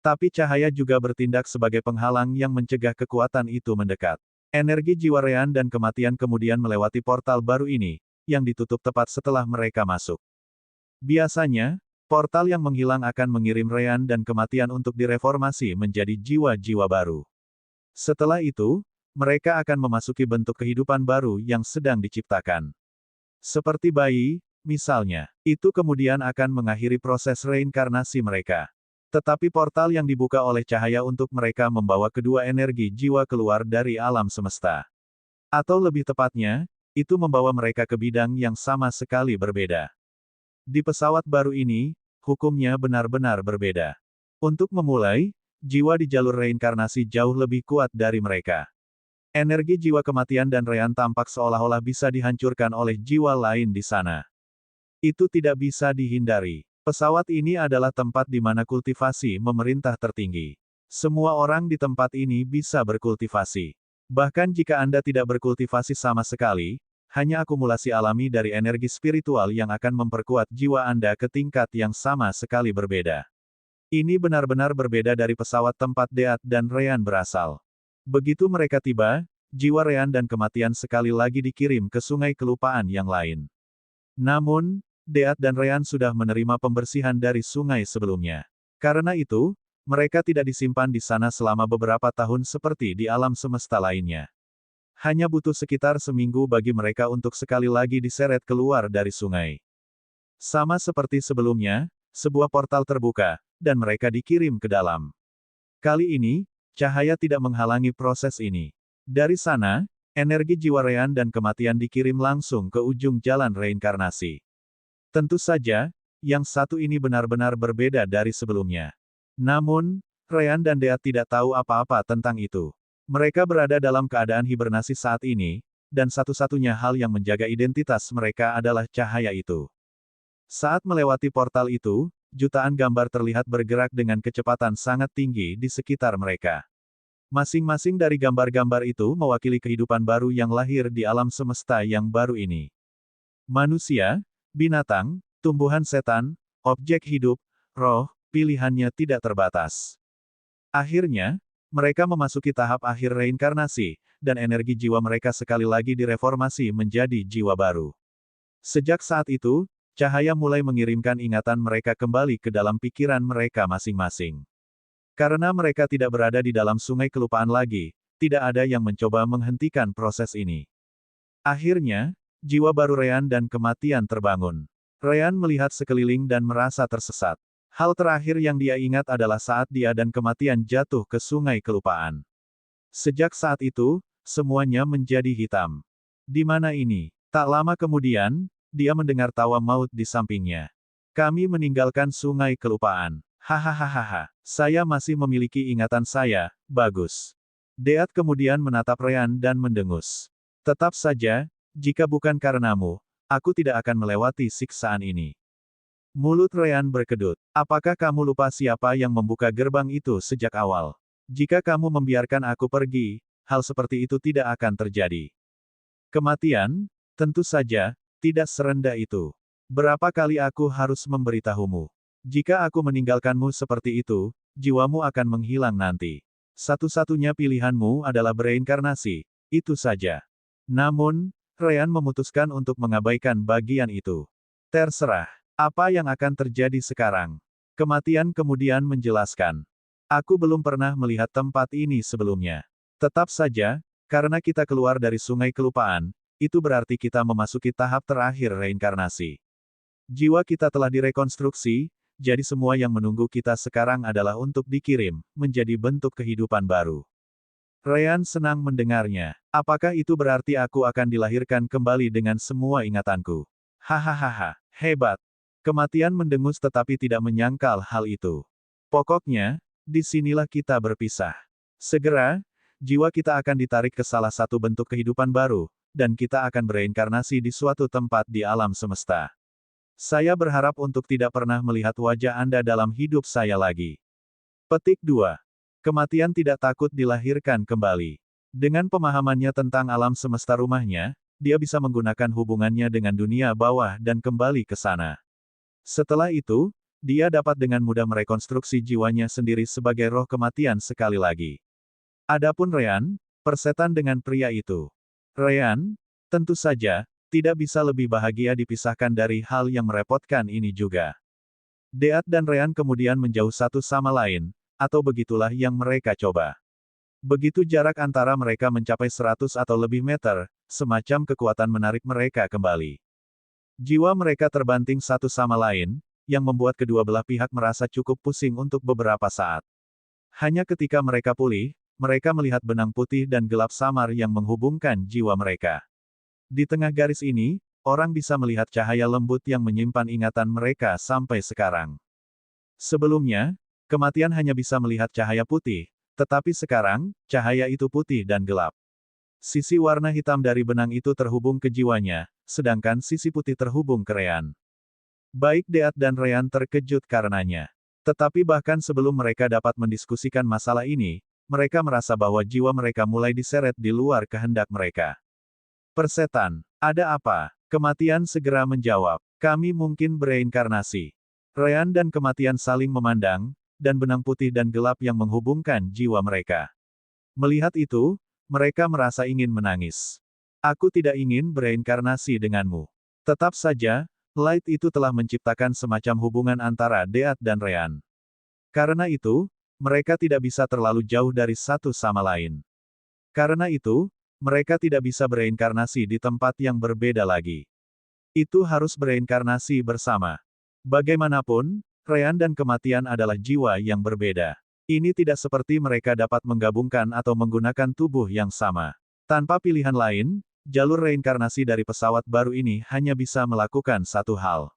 Speaker 1: Tapi cahaya juga bertindak sebagai penghalang yang mencegah kekuatan itu mendekat. Energi jiwa Rean dan kematian kemudian melewati portal baru ini, yang ditutup tepat setelah mereka masuk. Biasanya, portal yang menghilang akan mengirim Rean dan kematian untuk direformasi menjadi jiwa-jiwa baru. Setelah itu, mereka akan memasuki bentuk kehidupan baru yang sedang diciptakan. Seperti bayi, misalnya, itu kemudian akan mengakhiri proses reinkarnasi mereka. Tetapi portal yang dibuka oleh cahaya untuk mereka membawa kedua energi jiwa keluar dari alam semesta. Atau lebih tepatnya, itu membawa mereka ke bidang yang sama sekali berbeda. Di pesawat baru ini, hukumnya benar-benar berbeda. Untuk memulai, jiwa di jalur reinkarnasi jauh lebih kuat dari mereka. Energi jiwa kematian dan Rean tampak seolah-olah bisa dihancurkan oleh jiwa lain di sana. Itu tidak bisa dihindari. Pesawat ini adalah tempat di mana kultivasi memerintah tertinggi. Semua orang di tempat ini bisa berkultivasi. Bahkan jika Anda tidak berkultivasi sama sekali, hanya akumulasi alami dari energi spiritual yang akan memperkuat jiwa Anda ke tingkat yang sama sekali berbeda. Ini benar-benar berbeda dari pesawat tempat Deat dan Rean berasal. Begitu mereka tiba, jiwa Rean dan kematian sekali lagi dikirim ke sungai kelupaan yang lain. Namun, Deat dan Rean sudah menerima pembersihan dari sungai sebelumnya. Karena itu, mereka tidak disimpan di sana selama beberapa tahun seperti di alam semesta lainnya. Hanya butuh sekitar seminggu bagi mereka untuk sekali lagi diseret keluar dari sungai. Sama seperti sebelumnya, sebuah portal terbuka, dan mereka dikirim ke dalam. Kali ini, cahaya tidak menghalangi proses ini. Dari sana, energi jiwa Rean dan kematian dikirim langsung ke ujung jalan reinkarnasi. Tentu saja, yang satu ini benar-benar berbeda dari sebelumnya. Namun, Rean dan Deat tidak tahu apa-apa tentang itu. Mereka berada dalam keadaan hibernasi saat ini, dan satu-satunya hal yang menjaga identitas mereka adalah cahaya itu. Saat melewati portal itu, jutaan gambar terlihat bergerak dengan kecepatan sangat tinggi di sekitar mereka. Masing-masing dari gambar-gambar itu mewakili kehidupan baru yang lahir di alam semesta yang baru ini. Manusia, binatang, tumbuhan setan, objek hidup, roh, pilihannya tidak terbatas. Akhirnya, mereka memasuki tahap akhir reinkarnasi, dan energi jiwa mereka sekali lagi direformasi menjadi jiwa baru. Sejak saat itu, cahaya mulai mengirimkan ingatan mereka kembali ke dalam pikiran mereka masing-masing. Karena mereka tidak berada di dalam sungai kelupaan lagi, tidak ada yang mencoba menghentikan proses ini. Akhirnya, jiwa baru Rean dan kematian terbangun. Rean melihat sekeliling dan merasa tersesat. Hal terakhir yang dia ingat adalah saat dia dan kematian jatuh ke sungai kelupaan. Sejak saat itu, semuanya menjadi hitam. Di mana ini? Tak lama kemudian, dia mendengar tawa maut di sampingnya. Kami meninggalkan sungai kelupaan. Hahaha, saya masih memiliki ingatan saya, bagus. Deat kemudian menatap Rean dan mendengus. Tetap saja, jika bukan karenamu, aku tidak akan melewati siksaan ini. Mulut Rean berkedut. Apakah kamu lupa siapa yang membuka gerbang itu sejak awal? Jika kamu membiarkan aku pergi, hal seperti itu tidak akan terjadi. Kematian? Tentu saja, tidak serendah itu. Berapa kali aku harus memberitahumu? Jika aku meninggalkanmu seperti itu, jiwamu akan menghilang nanti. Satu-satunya pilihanmu adalah bereinkarnasi, itu saja. Namun, Ryan memutuskan untuk mengabaikan bagian itu. Terserah. Apa yang akan terjadi sekarang? Kematian kemudian menjelaskan. Aku belum pernah melihat tempat ini sebelumnya. Tetap saja, karena kita keluar dari sungai kelupaan, itu berarti kita memasuki tahap terakhir reinkarnasi. Jiwa kita telah direkonstruksi, jadi semua yang menunggu kita sekarang adalah untuk dikirim, menjadi bentuk kehidupan baru. Ryan senang mendengarnya. Apakah itu berarti aku akan dilahirkan kembali dengan semua ingatanku? Hahaha, hebat. Kematian mendengus tetapi tidak menyangkal hal itu. Pokoknya, disinilah kita berpisah. Segera, jiwa kita akan ditarik ke salah satu bentuk kehidupan baru, dan kita akan bereinkarnasi di suatu tempat di alam semesta. Saya berharap untuk tidak pernah melihat wajah Anda dalam hidup saya lagi. Petik 2. Kematian tidak takut dilahirkan kembali. Dengan pemahamannya tentang alam semesta rumahnya, dia bisa menggunakan hubungannya dengan dunia bawah dan kembali ke sana. Setelah itu, dia dapat dengan mudah merekonstruksi jiwanya sendiri sebagai roh kematian sekali lagi. Adapun Ryan, persetan dengan pria itu. Ryan, tentu saja, tidak bisa lebih bahagia dipisahkan dari hal yang merepotkan ini juga. Deat dan Ryan kemudian menjauh satu sama lain, atau begitulah yang mereka coba. Begitu jarak antara mereka mencapai 100 atau lebih meter, semacam kekuatan menarik mereka kembali. Jiwa mereka terbanting satu sama lain, yang membuat kedua belah pihak merasa cukup pusing untuk beberapa saat. Hanya ketika mereka pulih, mereka melihat benang putih dan gelap samar yang menghubungkan jiwa mereka. Di tengah garis ini, orang bisa melihat cahaya lembut yang menyimpan ingatan mereka sampai sekarang. Sebelumnya, kematian hanya bisa melihat cahaya putih, tetapi sekarang, cahaya itu putih dan gelap. Sisi warna hitam dari benang itu terhubung ke jiwanya, sedangkan sisi putih terhubung ke Ryan. Baik Deat dan Ryan terkejut karenanya. Tetapi bahkan sebelum mereka dapat mendiskusikan masalah ini, mereka merasa bahwa jiwa mereka mulai diseret di luar kehendak mereka. Persetan, ada apa? Kematian segera menjawab, kami mungkin bereinkarnasi. Ryan dan kematian saling memandang, dan benang putih dan gelap yang menghubungkan jiwa mereka. Melihat itu, mereka merasa ingin menangis. Aku tidak ingin bereinkarnasi denganmu. Tetap saja, Light itu telah menciptakan semacam hubungan antara Deat dan Ryan. Karena itu, mereka tidak bisa terlalu jauh dari satu sama lain. Karena itu, mereka tidak bisa bereinkarnasi di tempat yang berbeda lagi. Itu harus bereinkarnasi bersama. Bagaimanapun, Ryan dan kematian adalah jiwa yang berbeda. Ini tidak seperti mereka dapat menggabungkan atau menggunakan tubuh yang sama. Tanpa pilihan lain, jalur reinkarnasi dari pesawat baru ini hanya bisa melakukan satu hal.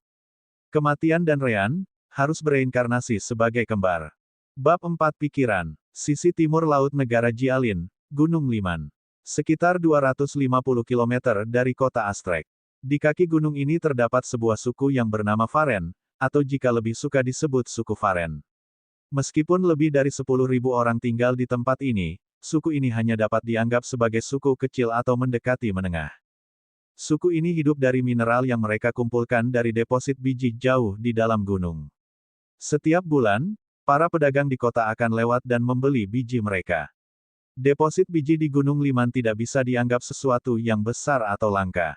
Speaker 1: Kematian dan Ryan harus bereinkarnasi sebagai kembar. Bab 4 Pikiran. Sisi timur laut negara Jialin, Gunung Liman. Sekitar 250 km dari kota Astrek. Di kaki gunung ini terdapat sebuah suku yang bernama Faren, atau jika lebih suka disebut suku Faren. Meskipun lebih dari 10.000 orang tinggal di tempat ini, suku ini hanya dapat dianggap sebagai suku kecil atau mendekati menengah. Suku ini hidup dari mineral yang mereka kumpulkan dari deposit biji jauh di dalam gunung. Setiap bulan, para pedagang di kota akan lewat dan membeli biji mereka. Deposit biji di Gunung Liman tidak bisa dianggap sesuatu yang besar atau langka.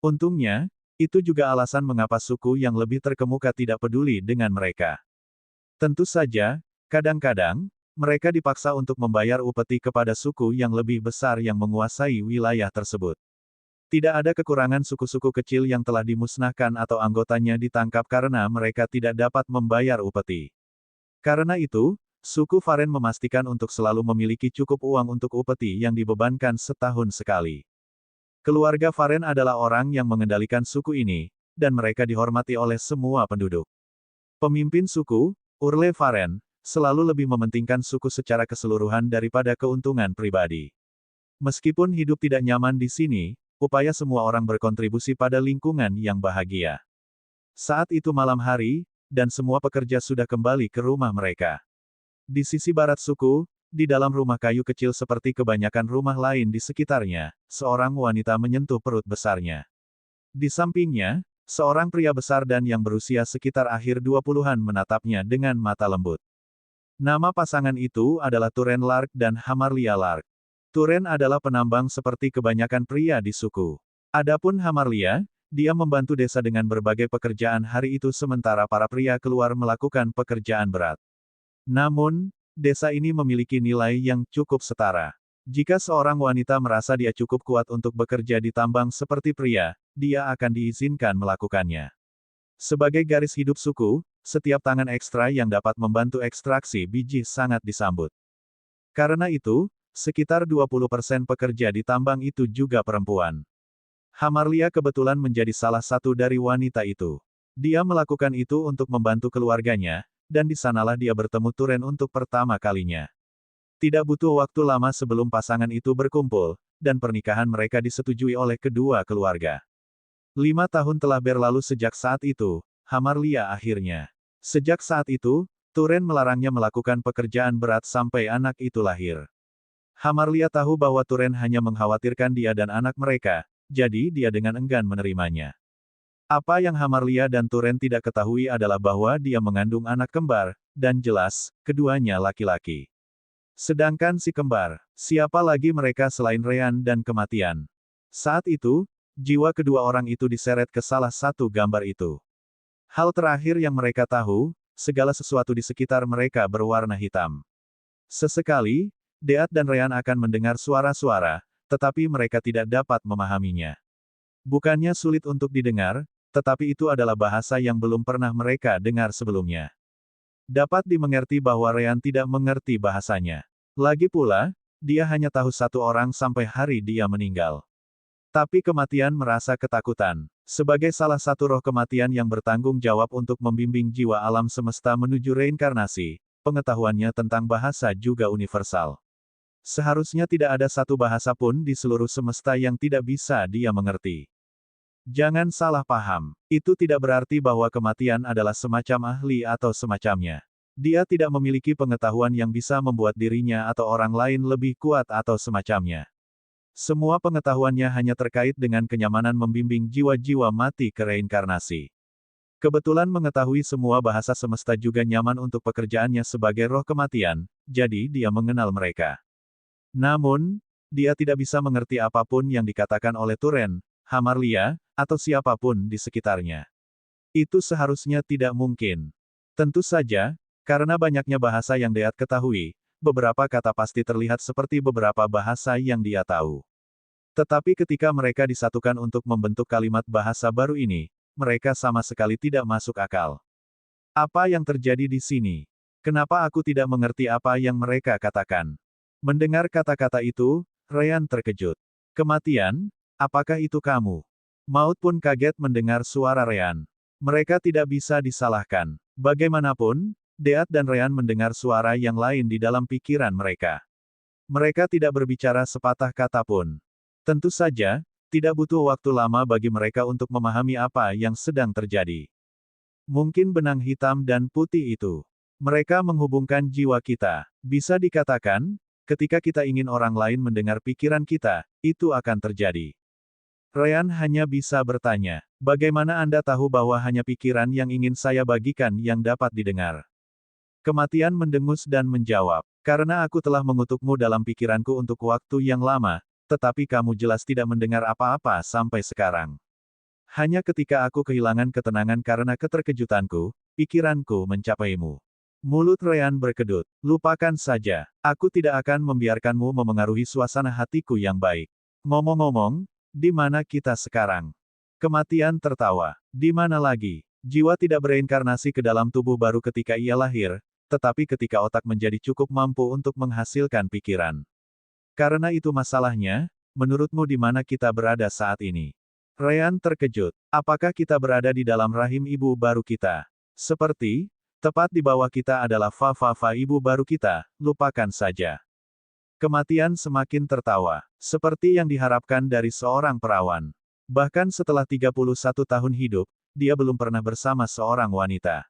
Speaker 1: Untungnya, itu juga alasan mengapa suku yang lebih terkemuka tidak peduli dengan mereka. Tentu saja, kadang-kadang, mereka dipaksa untuk membayar upeti kepada suku yang lebih besar yang menguasai wilayah tersebut. Tidak ada kekurangan suku-suku kecil yang telah dimusnahkan atau anggotanya ditangkap karena mereka tidak dapat membayar upeti. Karena itu, suku Faren memastikan untuk selalu memiliki cukup uang untuk upeti yang dibebankan setahun sekali. Keluarga Faren adalah orang yang mengendalikan suku ini, dan mereka dihormati oleh semua penduduk. Pemimpin suku, Urle Faren, selalu lebih mementingkan suku secara keseluruhan daripada keuntungan pribadi. Meskipun hidup tidak nyaman di sini, upaya semua orang berkontribusi pada lingkungan yang bahagia. Saat itu malam hari, dan semua pekerja sudah kembali ke rumah mereka. Di sisi barat suku, di dalam rumah kayu kecil seperti kebanyakan rumah lain di sekitarnya, seorang wanita menyentuh perut besarnya. Di sampingnya, seorang pria besar dan yang berusia sekitar akhir 20-an menatapnya dengan mata lembut. Nama pasangan itu adalah Turen Lark dan Hamarlia Lark. Turen adalah penambang seperti kebanyakan pria di suku. Adapun Hamarlia, dia membantu desa dengan berbagai pekerjaan hari itu sementara para pria keluar melakukan pekerjaan berat. Namun, desa ini memiliki nilai yang cukup setara. Jika seorang wanita merasa dia cukup kuat untuk bekerja di tambang seperti pria, dia akan diizinkan melakukannya. Sebagai garis hidup suku, setiap tangan ekstra yang dapat membantu ekstraksi biji sangat disambut. Karena itu, sekitar 20% pekerja di tambang itu juga perempuan. Hamarlia kebetulan menjadi salah satu dari wanita itu. Dia melakukan itu untuk membantu keluarganya, dan di sanalah dia bertemu Turen untuk pertama kalinya. Tidak butuh waktu lama sebelum pasangan itu berkumpul, dan pernikahan mereka disetujui oleh kedua keluarga. 5 tahun telah berlalu sejak saat itu, Hamarlia akhirnya. Sejak saat itu, Turen melarangnya melakukan pekerjaan berat sampai anak itu lahir. Hamarlia tahu bahwa Turen hanya mengkhawatirkan dia dan anak mereka, jadi dia dengan enggan menerimanya. Apa yang Hamarlia dan Turen tidak ketahui adalah bahwa dia mengandung anak kembar, dan jelas, keduanya laki-laki. Sedangkan si kembar, siapa lagi mereka selain Ryan dan kematian? Saat itu, jiwa kedua orang itu diseret ke salah satu gambar itu. Hal terakhir yang mereka tahu, segala sesuatu di sekitar mereka berwarna hitam. Sesekali, Deat dan Ryan akan mendengar suara-suara, tetapi mereka tidak dapat memahaminya. Bukannya sulit untuk didengar, tetapi itu adalah bahasa yang belum pernah mereka dengar sebelumnya. Dapat dimengerti bahwa Ryan tidak mengerti bahasanya. Lagi pula, dia hanya tahu satu orang sampai hari dia meninggal. Tapi kematian merasa ketakutan. Sebagai salah satu roh kematian yang bertanggung jawab untuk membimbing jiwa alam semesta menuju reinkarnasi, pengetahuannya tentang bahasa juga universal. Seharusnya tidak ada satu bahasa pun di seluruh semesta yang tidak bisa dia mengerti. Jangan salah paham. Itu tidak berarti bahwa kematian adalah semacam ahli atau semacamnya. Dia tidak memiliki pengetahuan yang bisa membuat dirinya atau orang lain lebih kuat atau semacamnya. Semua pengetahuannya hanya terkait dengan kenyamanan membimbing jiwa-jiwa mati ke reinkarnasi. Kebetulan mengetahui semua bahasa semesta juga nyaman untuk pekerjaannya sebagai roh kematian, jadi dia mengenal mereka. Namun, dia tidak bisa mengerti apapun yang dikatakan oleh Turen, Hamarlia, atau siapapun di sekitarnya. Itu seharusnya tidak mungkin. Tentu saja, karena banyaknya bahasa yang Deat ketahui, beberapa kata pasti terlihat seperti beberapa bahasa yang dia tahu. Tetapi ketika mereka disatukan untuk membentuk kalimat bahasa baru ini, mereka sama sekali tidak masuk akal. Apa yang terjadi di sini? Kenapa aku tidak mengerti apa yang mereka katakan? Mendengar kata-kata itu, Ryan terkejut. Kematian? Apakah itu kamu? Maut pun kaget mendengar suara Ryan. Mereka tidak bisa disalahkan. Bagaimanapun, Deat dan Ryan mendengar suara yang lain di dalam pikiran mereka. Mereka tidak berbicara sepatah kata pun. Tentu saja, tidak butuh waktu lama bagi mereka untuk memahami apa yang sedang terjadi. Mungkin benang hitam dan putih itu. Mereka menghubungkan jiwa kita. Bisa dikatakan, ketika kita ingin orang lain mendengar pikiran kita, itu akan terjadi. Ryan hanya bisa bertanya, bagaimana Anda tahu bahwa hanya pikiran yang ingin saya bagikan yang dapat didengar? Kematian mendengus dan menjawab, karena aku telah mengutukmu dalam pikiranku untuk waktu yang lama, tetapi kamu jelas tidak mendengar apa-apa sampai sekarang. Hanya ketika aku kehilangan ketenangan karena keterkejutanku, pikiranku mencapaimu. Mulut Ryan berkedut, lupakan saja, aku tidak akan membiarkanmu memengaruhi suasana hatiku yang baik. Ngomong-ngomong, di mana kita sekarang? Kematian tertawa. Di mana lagi? Jiwa tidak bereinkarnasi ke dalam tubuh baru ketika ia lahir, tetapi ketika otak menjadi cukup mampu untuk menghasilkan pikiran. Karena itu masalahnya, menurutmu di mana kita berada saat ini? Ryan terkejut. Apakah kita berada di dalam rahim ibu baru kita? Seperti, tepat di bawah kita adalah fa ibu baru kita, lupakan saja. Kematian semakin tertawa, seperti yang diharapkan dari seorang perawan. Bahkan setelah 31 tahun hidup, dia belum pernah bersama seorang wanita.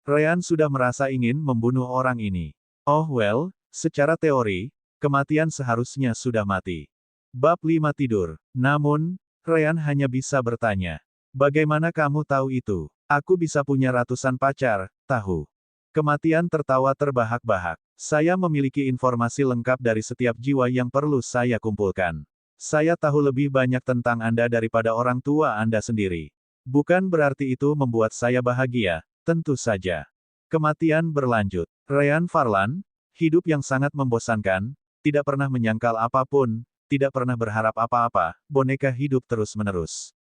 Speaker 1: Ryan sudah merasa ingin membunuh orang ini. Oh well, secara teori, kematian seharusnya sudah mati. Bab 5 Tidur. Namun, Ryan hanya bisa bertanya. Bagaimana kamu tahu itu? Aku bisa punya ratusan pacar, tahu. Kematian tertawa terbahak-bahak. Saya memiliki informasi lengkap dari setiap jiwa yang perlu saya kumpulkan. Saya tahu lebih banyak tentang Anda daripada orang tua Anda sendiri. Bukan berarti itu membuat saya bahagia, tentu saja. Kematian berlanjut. Ryan Farlan, hidup yang sangat membosankan, tidak pernah menyangkal apapun, tidak pernah berharap apa-apa, boneka hidup terus-menerus.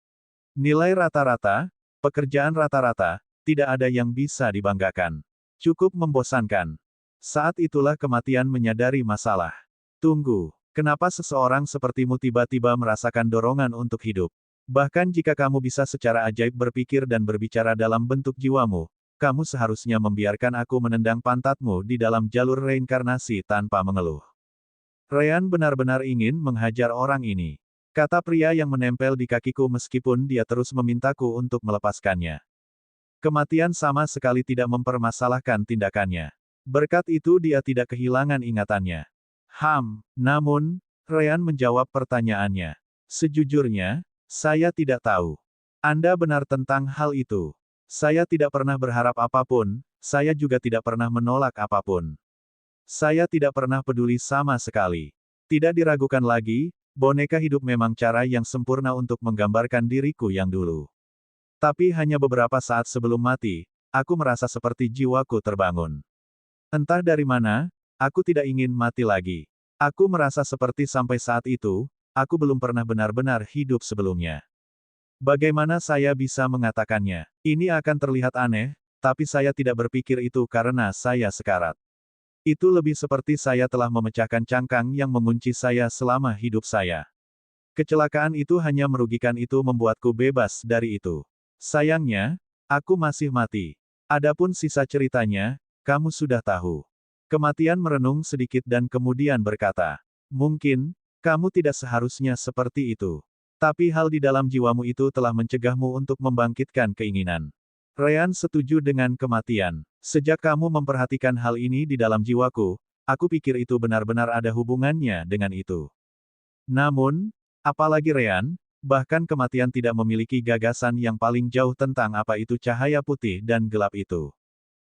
Speaker 1: Nilai rata-rata, pekerjaan rata-rata, tidak ada yang bisa dibanggakan. Cukup membosankan. Saat itulah kematian menyadari masalah. Tunggu, kenapa seseorang sepertimu tiba-tiba merasakan dorongan untuk hidup? Bahkan jika kamu bisa secara ajaib berpikir dan berbicara dalam bentuk jiwamu, kamu seharusnya membiarkan aku menendang pantatmu di dalam jalur reinkarnasi tanpa mengeluh. Ryan benar-benar ingin menghajar orang ini. Kata pria yang menempel di kakiku meskipun dia terus memintaku untuk melepaskannya. Kematian sama sekali tidak mempermasalahkan tindakannya. Berkat itu dia tidak kehilangan ingatannya. Namun, Ryan menjawab pertanyaannya. Sejujurnya, saya tidak tahu. Anda benar tentang hal itu. Saya tidak pernah berharap apapun, saya juga tidak pernah menolak apapun. Saya tidak pernah peduli sama sekali. Tidak diragukan lagi, boneka hidup memang cara yang sempurna untuk menggambarkan diriku yang dulu. Tapi hanya beberapa saat sebelum mati, aku merasa seperti jiwaku terbangun. Entah dari mana, aku tidak ingin mati lagi. Aku merasa seperti sampai saat itu, aku belum pernah benar-benar hidup sebelumnya. Bagaimana saya bisa mengatakannya? Ini akan terlihat aneh, tapi saya tidak berpikir itu karena saya sekarat. Itu lebih seperti saya telah memecahkan cangkang yang mengunci saya selama hidup saya. Kecelakaan itu hanya merugikan, itu membuatku bebas dari itu. Sayangnya, aku masih mati. Adapun sisa ceritanya, kamu sudah tahu. Kematian merenung sedikit dan kemudian berkata, mungkin, kamu tidak seharusnya seperti itu. Tapi hal di dalam jiwamu itu telah mencegahmu untuk membangkitkan keinginan. Ryan setuju dengan kematian. Sejak kamu memperhatikan hal ini di dalam jiwaku, aku pikir itu benar-benar ada hubungannya dengan itu. Namun, apalagi Ryan, bahkan kematian tidak memiliki gagasan yang paling jauh tentang apa itu cahaya putih dan gelap itu.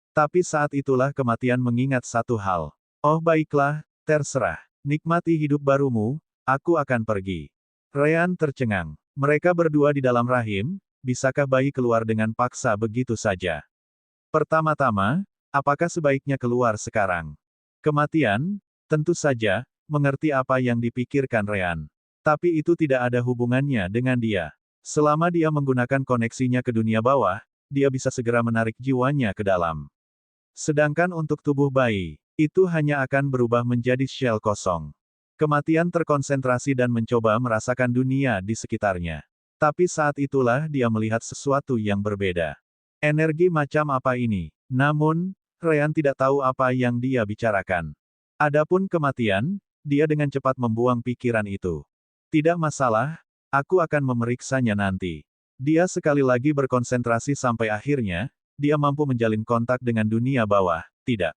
Speaker 1: Tapi saat itulah kematian mengingat satu hal. Oh baiklah, terserah. Nikmati hidup barumu, aku akan pergi. Ryan tercengang. Mereka berdua di dalam rahim, bisakah bayi keluar dengan paksa begitu saja? Pertama-tama, apakah sebaiknya keluar sekarang? Kematian, tentu saja, mengerti apa yang dipikirkan Ryan. Tapi itu tidak ada hubungannya dengan dia. Selama dia menggunakan koneksinya ke dunia bawah, dia bisa segera menarik jiwanya ke dalam. Sedangkan untuk tubuh bayi, itu hanya akan berubah menjadi shell kosong. Kematian terkonsentrasi dan mencoba merasakan dunia di sekitarnya. Tapi saat itulah dia melihat sesuatu yang berbeda. Energi macam apa ini? Namun, Ryan tidak tahu apa yang dia bicarakan. Adapun kematian, dia dengan cepat membuang pikiran itu. Tidak masalah, aku akan memeriksanya nanti. Dia sekali lagi berkonsentrasi sampai akhirnya, dia mampu menjalin kontak dengan dunia bawah. Tidak.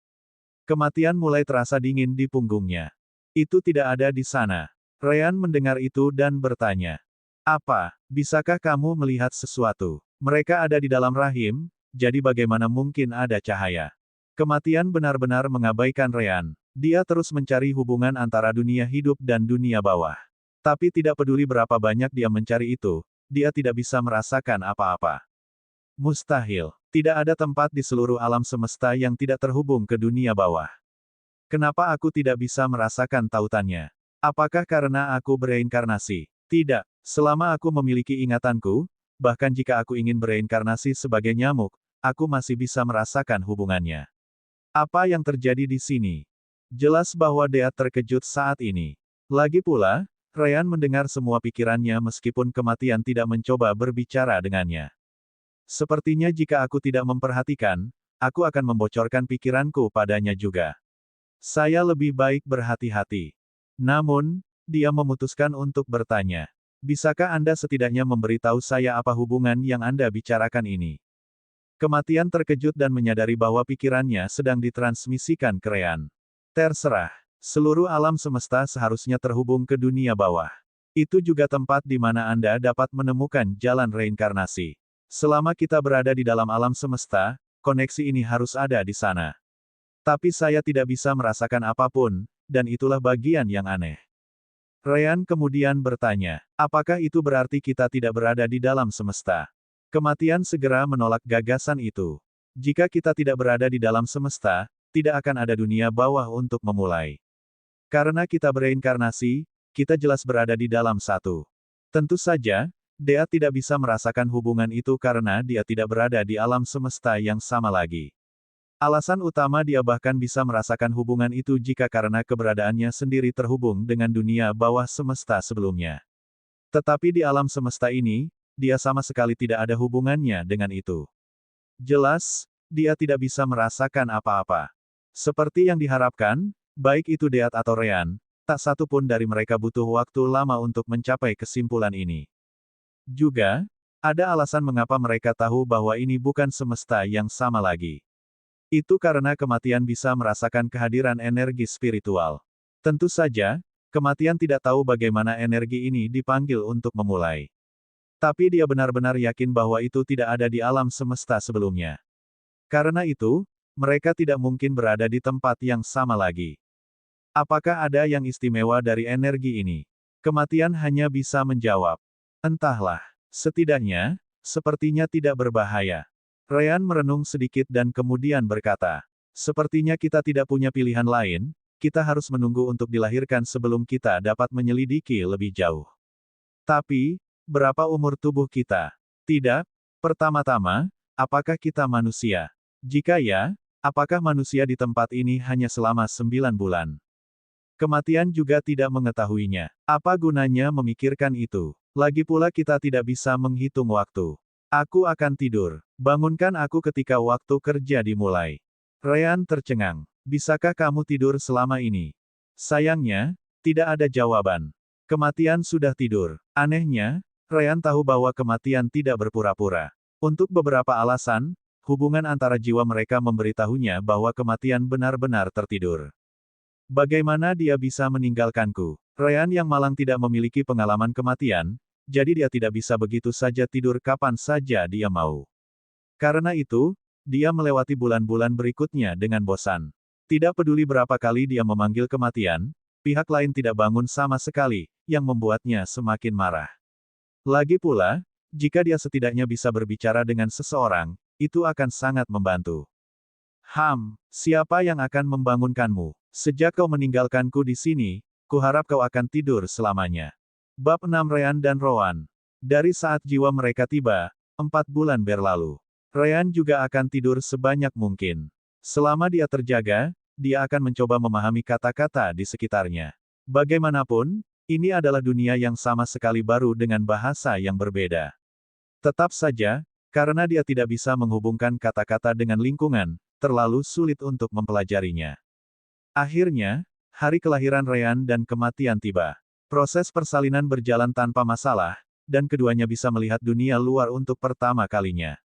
Speaker 1: Kematian mulai terasa dingin di punggungnya. Itu tidak ada di sana. Ryan mendengar itu dan bertanya. Apa, bisakah kamu melihat sesuatu? Mereka ada di dalam rahim, jadi bagaimana mungkin ada cahaya? Kematian benar-benar mengabaikan Ryan. Dia terus mencari hubungan antara dunia hidup dan dunia bawah. Tapi tidak peduli berapa banyak dia mencari itu, dia tidak bisa merasakan apa-apa. Mustahil. Tidak ada tempat di seluruh alam semesta yang tidak terhubung ke dunia bawah. Kenapa aku tidak bisa merasakan tautannya? Apakah karena aku bereinkarnasi? Tidak. Selama aku memiliki ingatanku, bahkan jika aku ingin bereinkarnasi sebagai nyamuk, aku masih bisa merasakan hubungannya. Apa yang terjadi di sini? Jelas bahwa Dea terkejut saat ini. Lagi pula, Ryan mendengar semua pikirannya meskipun kematian tidak mencoba berbicara dengannya. Sepertinya jika aku tidak memperhatikan, aku akan membocorkan pikiranku padanya juga. Saya lebih baik berhati-hati. Namun, dia memutuskan untuk bertanya. Bisakah Anda setidaknya memberitahu saya apa hubungan yang Anda bicarakan ini? Kematian terkejut dan menyadari bahwa pikirannya sedang ditransmisikan ke Ryan. Terserah. Seluruh alam semesta seharusnya terhubung ke dunia bawah. Itu juga tempat di mana Anda dapat menemukan jalan reinkarnasi. Selama kita berada di dalam alam semesta, koneksi ini harus ada di sana. Tapi saya tidak bisa merasakan apapun, dan itulah bagian yang aneh. Ryan kemudian bertanya, apakah itu berarti kita tidak berada di dalam semesta? Kematian segera menolak gagasan itu. Jika kita tidak berada di dalam semesta, tidak akan ada dunia bawah untuk memulai. Karena kita bereinkarnasi, kita jelas berada di dalam satu. Tentu saja, Dea tidak bisa merasakan hubungan itu karena dia tidak berada di alam semesta yang sama lagi. Alasan utama dia bahkan bisa merasakan hubungan itu jika karena keberadaannya sendiri terhubung dengan dunia bawah semesta sebelumnya. Tetapi di alam semesta ini, dia sama sekali tidak ada hubungannya dengan itu. Jelas, dia tidak bisa merasakan apa-apa. Seperti yang diharapkan, baik itu Deat atau Ryan, tak satu pun dari mereka butuh waktu lama untuk mencapai kesimpulan ini. Juga, ada alasan mengapa mereka tahu bahwa ini bukan semesta yang sama lagi. Itu karena kematian bisa merasakan kehadiran energi spiritual. Tentu saja, kematian tidak tahu bagaimana energi ini dipanggil untuk memulai. Tapi dia benar-benar yakin bahwa itu tidak ada di alam semesta sebelumnya. Karena itu, mereka tidak mungkin berada di tempat yang sama lagi. Apakah ada yang istimewa dari energi ini? Kematian hanya bisa menjawab, entahlah. Setidaknya, sepertinya tidak berbahaya. Ryan merenung sedikit dan kemudian berkata, sepertinya kita tidak punya pilihan lain, kita harus menunggu untuk dilahirkan sebelum kita dapat menyelidiki lebih jauh. Tapi, berapa umur tubuh kita? Tidak, pertama-tama, apakah kita manusia? Jika ya, apakah manusia di tempat ini hanya selama 9 bulan? Kematian juga tidak mengetahuinya. Apa gunanya memikirkan itu? Lagi pula kita tidak bisa menghitung waktu. Aku akan tidur. Bangunkan aku ketika waktu kerja dimulai. Ryan tercengang. Bisakah kamu tidur selama ini? Sayangnya, tidak ada jawaban. Kematian sudah tidur. Anehnya, Ryan tahu bahwa kematian tidak berpura-pura. Untuk beberapa alasan, hubungan antara jiwa mereka memberitahunya bahwa kematian benar-benar tertidur. Bagaimana dia bisa meninggalkanku? Ryan yang malang tidak memiliki pengalaman kematian, jadi dia tidak bisa begitu saja tidur kapan saja dia mau. Karena itu, dia melewati bulan-bulan berikutnya dengan bosan. Tidak peduli berapa kali dia memanggil kematian, pihak lain tidak bangun sama sekali, yang membuatnya semakin marah. Lagi pula, jika dia setidaknya bisa berbicara dengan seseorang, itu akan sangat membantu. Siapa yang akan membangunkanmu? Sejak kau meninggalkanku di sini, kuharap kau akan tidur selamanya. Bab 6 Ryan dan Rowan. Dari saat jiwa mereka tiba, 4 bulan berlalu. Ryan juga akan tidur sebanyak mungkin. Selama dia terjaga, dia akan mencoba memahami kata-kata di sekitarnya. Bagaimanapun, ini adalah dunia yang sama sekali baru dengan bahasa yang berbeda. Tetap saja, karena dia tidak bisa menghubungkan kata-kata dengan lingkungan, terlalu sulit untuk mempelajarinya. Akhirnya, hari kelahiran Ryan dan kematian tiba. Proses persalinan berjalan tanpa masalah, dan keduanya bisa melihat dunia luar untuk pertama kalinya.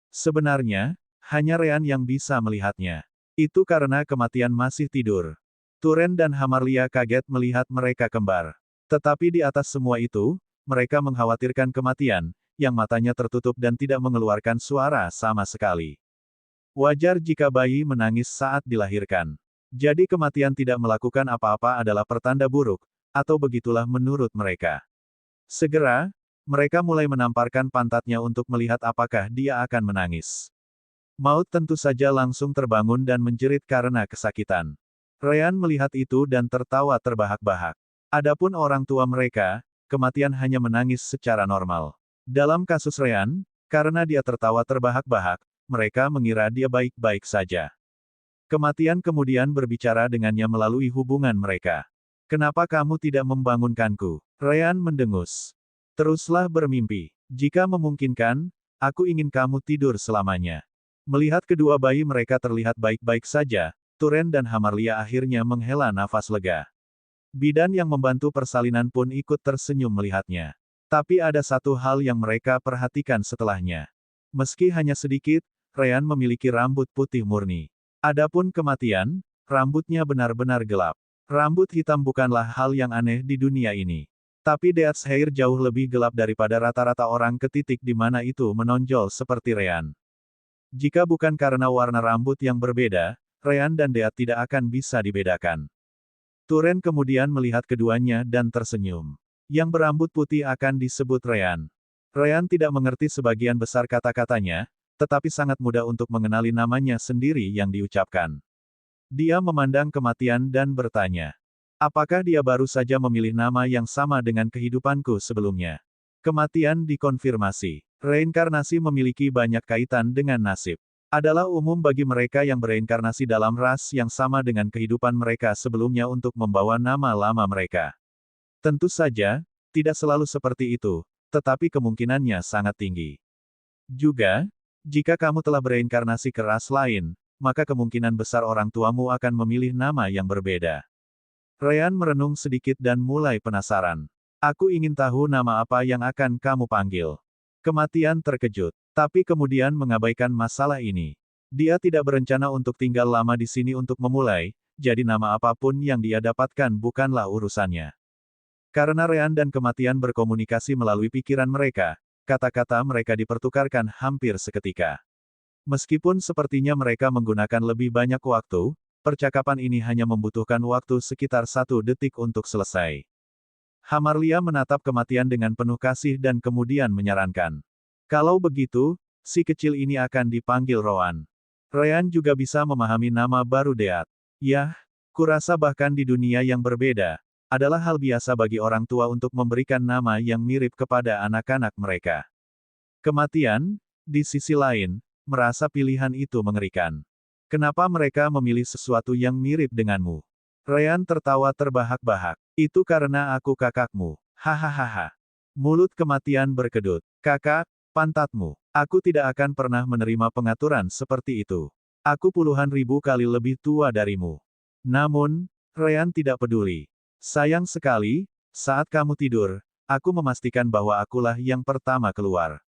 Speaker 1: Sebenarnya, hanya Ryan yang bisa melihatnya. Itu karena kematian masih tidur. Turen dan Hamarlia kaget melihat mereka kembar. Tetapi di atas semua itu, mereka mengkhawatirkan kematian, yang matanya tertutup dan tidak mengeluarkan suara sama sekali. Wajar jika bayi menangis saat dilahirkan. Jadi kematian tidak melakukan apa-apa adalah pertanda buruk, atau begitulah menurut mereka. Segera, mereka mulai menamparkan pantatnya untuk melihat apakah dia akan menangis. Maut tentu saja langsung terbangun dan menjerit karena kesakitan. Ryan melihat itu dan tertawa terbahak-bahak. Adapun orang tua mereka, kematian hanya menangis secara normal. Dalam kasus Ryan, karena dia tertawa terbahak-bahak, mereka mengira dia baik-baik saja. Kematian kemudian berbicara dengannya melalui hubungan mereka. Kenapa kamu tidak membangunkanku? Ryan mendengus. Teruslah bermimpi. Jika memungkinkan, aku ingin kamu tidur selamanya. Melihat kedua bayi mereka terlihat baik-baik saja, Turen dan Hamarlia akhirnya menghela nafas lega. Bidan yang membantu persalinan pun ikut tersenyum melihatnya. Tapi ada satu hal yang mereka perhatikan setelahnya. Meski hanya sedikit, Ryan memiliki rambut putih murni. Adapun kematian, rambutnya benar-benar gelap. Rambut hitam bukanlah hal yang aneh di dunia ini. Tapi Death's Hair jauh lebih gelap daripada rata-rata orang ke titik di mana itu menonjol seperti Ryan. Jika bukan karena warna rambut yang berbeda, Ryan dan Death tidak akan bisa dibedakan. Turen kemudian melihat keduanya dan tersenyum. Yang berambut putih akan disebut Ryan. Ryan tidak mengerti sebagian besar kata-katanya, tetapi sangat mudah untuk mengenali namanya sendiri yang diucapkan. Dia memandang kematian dan bertanya, apakah dia baru saja memilih nama yang sama dengan kehidupanku sebelumnya? Kematian dikonfirmasi. Reinkarnasi memiliki banyak kaitan dengan nasib. Adalah umum bagi mereka yang bereinkarnasi dalam ras yang sama dengan kehidupan mereka sebelumnya untuk membawa nama lama mereka. Tentu saja, tidak selalu seperti itu, tetapi kemungkinannya sangat tinggi. Juga, jika kamu telah bereinkarnasi ke ras lain, maka kemungkinan besar orang tuamu akan memilih nama yang berbeda. Ryan merenung sedikit dan mulai penasaran. Aku ingin tahu nama apa yang akan kamu panggil. Kematian terkejut, tapi kemudian mengabaikan masalah ini. Dia tidak berencana untuk tinggal lama di sini untuk memulai, jadi nama apapun yang dia dapatkan bukanlah urusannya. Karena Ryan dan kematian berkomunikasi melalui pikiran mereka, kata-kata mereka dipertukarkan hampir seketika. Meskipun sepertinya mereka menggunakan lebih banyak waktu, percakapan ini hanya membutuhkan waktu sekitar 1 detik untuk selesai. Hamarlia menatap kematian dengan penuh kasih dan kemudian menyarankan. Kalau begitu, si kecil ini akan dipanggil Rowan. Ryan juga bisa memahami nama baru Deat. Yah, kurasa bahkan di dunia yang berbeda, adalah hal biasa bagi orang tua untuk memberikan nama yang mirip kepada anak-anak mereka. Kematian, di sisi lain, merasa pilihan itu mengerikan. Kenapa mereka memilih sesuatu yang mirip denganmu? Ryan tertawa terbahak-bahak. Itu karena aku kakakmu. Hahaha. Mulut kematian berkedut. Kakak, pantatmu. Aku tidak akan pernah menerima pengaturan seperti itu. Aku puluhan ribu kali lebih tua darimu. Namun, Ryan tidak peduli. Sayang sekali, saat kamu tidur, aku memastikan bahwa akulah yang pertama keluar.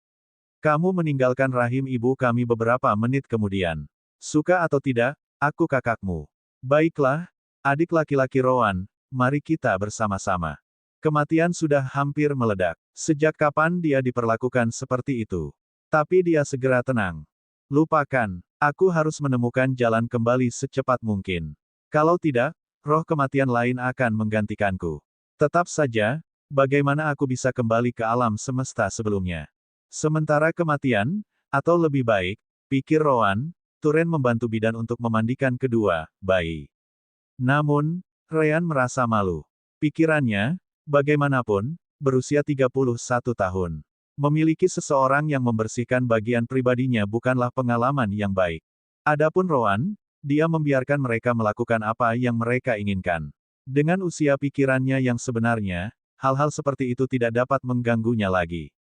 Speaker 1: Kamu meninggalkan rahim ibu kami beberapa menit kemudian. Suka atau tidak, aku kakakmu. Baiklah, adik laki-laki Rowan, mari kita bersama-sama. Kematian sudah hampir meledak. Sejak kapan dia diperlakukan seperti itu? Tapi dia segera tenang. Lupakan, aku harus menemukan jalan kembali secepat mungkin. Kalau tidak, roh kematian lain akan menggantikanku. Tetap saja, bagaimana aku bisa kembali ke alam semesta sebelumnya? Sementara kematian, atau lebih baik, pikir Rowan, Turen membantu bidan untuk memandikan kedua bayi. Namun, Ryan merasa malu. Pikirannya, bagaimanapun, berusia 31 tahun. Memiliki seseorang yang membersihkan bagian pribadinya bukanlah pengalaman yang baik. Adapun Rowan, dia membiarkan mereka melakukan apa yang mereka inginkan. Dengan usia pikirannya yang sebenarnya, hal-hal seperti itu tidak dapat mengganggunya lagi.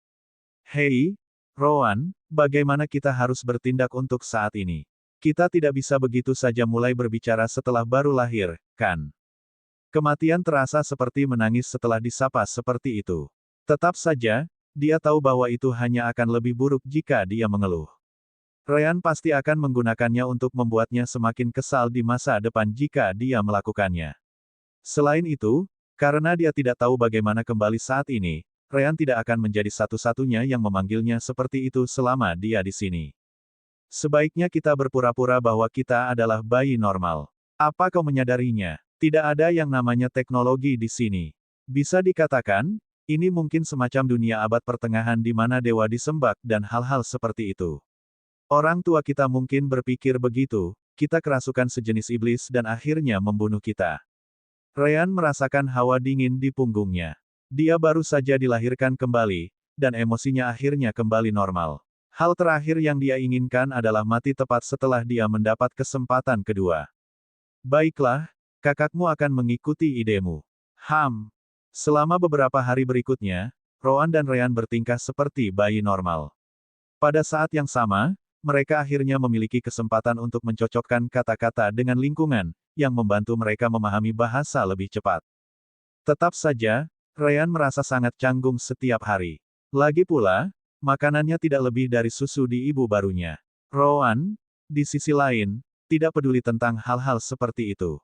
Speaker 1: Hei, Rowan, bagaimana kita harus bertindak untuk saat ini? Kita tidak bisa begitu saja mulai berbicara setelah baru lahir, kan? Kematian terasa seperti menangis setelah disapa seperti itu. Tetap saja, dia tahu bahwa itu hanya akan lebih buruk jika dia mengeluh. Ryan pasti akan menggunakannya untuk membuatnya semakin kesal di masa depan jika dia melakukannya. Selain itu, karena dia tidak tahu bagaimana kembali saat ini, Ryan tidak akan menjadi satu-satunya yang memanggilnya seperti itu selama dia di sini. Sebaiknya kita berpura-pura bahwa kita adalah bayi normal. Apa kau menyadarinya? Tidak ada yang namanya teknologi di sini. Bisa dikatakan, ini mungkin semacam dunia abad pertengahan di mana dewa disembah dan hal-hal seperti itu. Orang tua kita mungkin berpikir begitu, kita kerasukan sejenis iblis dan akhirnya membunuh kita. Ryan merasakan hawa dingin di punggungnya. Dia baru saja dilahirkan kembali, dan emosinya akhirnya kembali normal. Hal terakhir yang dia inginkan adalah mati tepat setelah dia mendapat kesempatan kedua. Baiklah, kakakmu akan mengikuti idemu. Selama beberapa hari berikutnya, Rowan dan Ryan bertingkah seperti bayi normal. Pada saat yang sama, mereka akhirnya memiliki kesempatan untuk mencocokkan kata-kata dengan lingkungan, yang membantu mereka memahami bahasa lebih cepat. Tetap saja, Ryan merasa sangat canggung setiap hari. Lagi pula, makanannya tidak lebih dari susu di ibu barunya. Rowan, di sisi lain, tidak peduli tentang hal-hal seperti itu.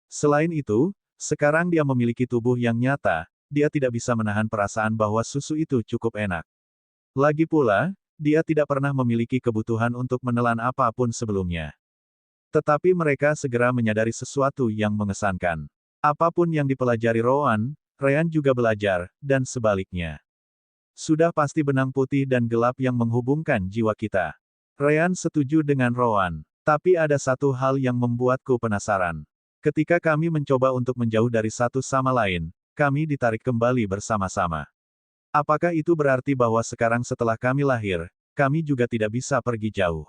Speaker 1: Selain itu, sekarang dia memiliki tubuh yang nyata, dia tidak bisa menahan perasaan bahwa susu itu cukup enak. Lagi pula, dia tidak pernah memiliki kebutuhan untuk menelan apapun sebelumnya. Tetapi mereka segera menyadari sesuatu yang mengesankan. Apapun yang dipelajari Rowan, Ryan juga belajar, dan sebaliknya. Sudah pasti benang putih dan gelap yang menghubungkan jiwa kita. Ryan setuju dengan Rowan. Tapi ada satu hal yang membuatku penasaran. Ketika kami mencoba untuk menjauh dari satu sama lain, kami ditarik kembali bersama-sama. Apakah itu berarti bahwa sekarang setelah kami lahir, kami juga tidak bisa pergi jauh?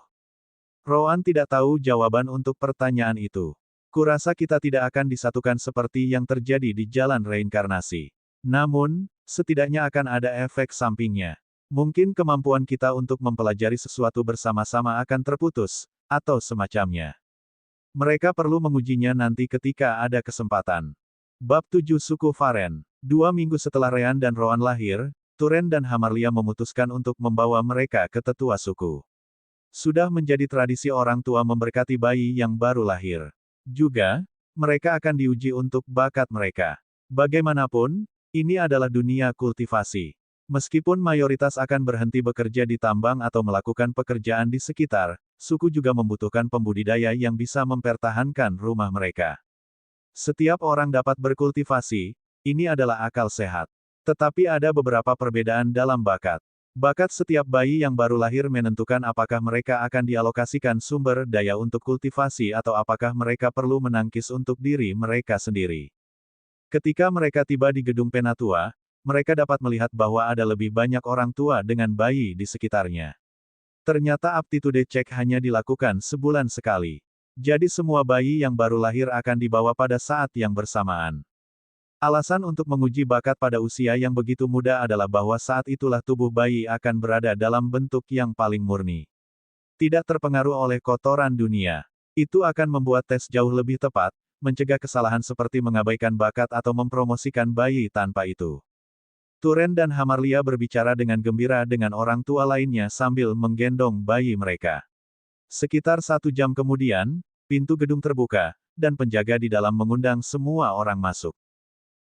Speaker 1: Rowan tidak tahu jawaban untuk pertanyaan itu. Kurasa kita tidak akan disatukan seperti yang terjadi di jalan reinkarnasi. Namun, setidaknya akan ada efek sampingnya. Mungkin kemampuan kita untuk mempelajari sesuatu bersama-sama akan terputus, atau semacamnya. Mereka perlu mengujinya nanti ketika ada kesempatan. Bab 7 Suku Varen. 2 minggu setelah Ryan dan Rowan lahir, Turen dan Hamarlia memutuskan untuk membawa mereka ke tetua suku. Sudah menjadi tradisi orang tua memberkati bayi yang baru lahir. Juga, mereka akan diuji untuk bakat mereka. Bagaimanapun, ini adalah dunia kultivasi. Meskipun mayoritas akan berhenti bekerja di tambang atau melakukan pekerjaan di sekitar, suku juga membutuhkan pembudidaya yang bisa mempertahankan rumah mereka. Setiap orang dapat berkultivasi, ini adalah akal sehat. Tetapi ada beberapa perbedaan dalam bakat. Bakat setiap bayi yang baru lahir menentukan apakah mereka akan dialokasikan sumber daya untuk kultivasi atau apakah mereka perlu menangkis untuk diri mereka sendiri. Ketika mereka tiba di gedung penatua, mereka dapat melihat bahwa ada lebih banyak orang tua dengan bayi di sekitarnya. Ternyata aptitude check hanya dilakukan sebulan sekali. Jadi semua bayi yang baru lahir akan dibawa pada saat yang bersamaan. Alasan untuk menguji bakat pada usia yang begitu muda adalah bahwa saat itulah tubuh bayi akan berada dalam bentuk yang paling murni. Tidak terpengaruh oleh kotoran dunia. Itu akan membuat tes jauh lebih tepat, mencegah kesalahan seperti mengabaikan bakat atau mempromosikan bayi tanpa itu. Turen dan Hamarlia berbicara dengan gembira dengan orang tua lainnya sambil menggendong bayi mereka. Sekitar 1 jam kemudian, pintu gedung terbuka, dan penjaga di dalam mengundang semua orang masuk.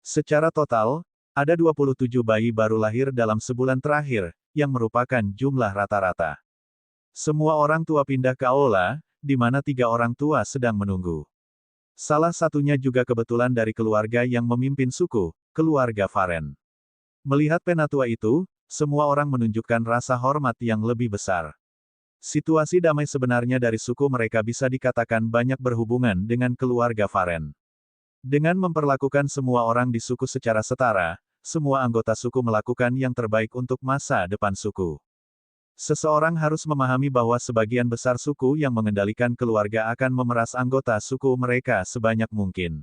Speaker 1: Secara total, ada 27 bayi baru lahir dalam sebulan terakhir, yang merupakan jumlah rata-rata. Semua orang tua pindah ke aula, di mana 3 orang tua sedang menunggu. Salah satunya juga kebetulan dari keluarga yang memimpin suku, keluarga Varen. Melihat penatua itu, semua orang menunjukkan rasa hormat yang lebih besar. Situasi damai sebenarnya dari suku mereka bisa dikatakan banyak berhubungan dengan keluarga Varen. Dengan memperlakukan semua orang di suku secara setara, semua anggota suku melakukan yang terbaik untuk masa depan suku. Seseorang harus memahami bahwa sebagian besar suku yang mengendalikan keluarga akan memeras anggota suku mereka sebanyak mungkin.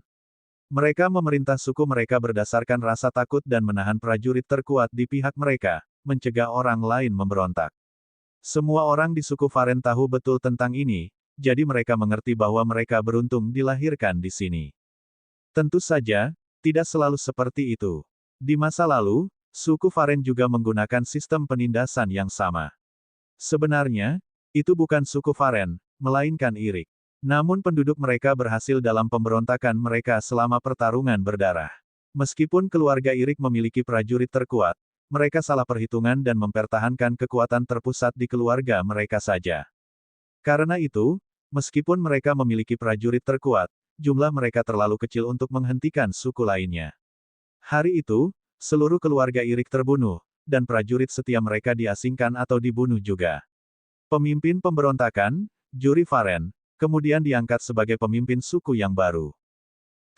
Speaker 1: Mereka memerintah suku mereka berdasarkan rasa takut dan menahan prajurit terkuat di pihak mereka, mencegah orang lain memberontak. Semua orang di suku Varen tahu betul tentang ini, jadi mereka mengerti bahwa mereka beruntung dilahirkan di sini. Tentu saja, tidak selalu seperti itu. Di masa lalu, suku Varen juga menggunakan sistem penindasan yang sama. Sebenarnya, itu bukan suku Varen, melainkan Irik. Namun penduduk mereka berhasil dalam pemberontakan mereka selama pertarungan berdarah. Meskipun keluarga Irik memiliki prajurit terkuat, mereka salah perhitungan dan mempertahankan kekuatan terpusat di keluarga mereka saja. Karena itu, meskipun mereka memiliki prajurit terkuat, jumlah mereka terlalu kecil untuk menghentikan suku lainnya. Hari itu, seluruh keluarga Irik terbunuh, dan prajurit setia mereka diasingkan atau dibunuh juga. Pemimpin pemberontakan, Juri Varen, kemudian diangkat sebagai pemimpin suku yang baru.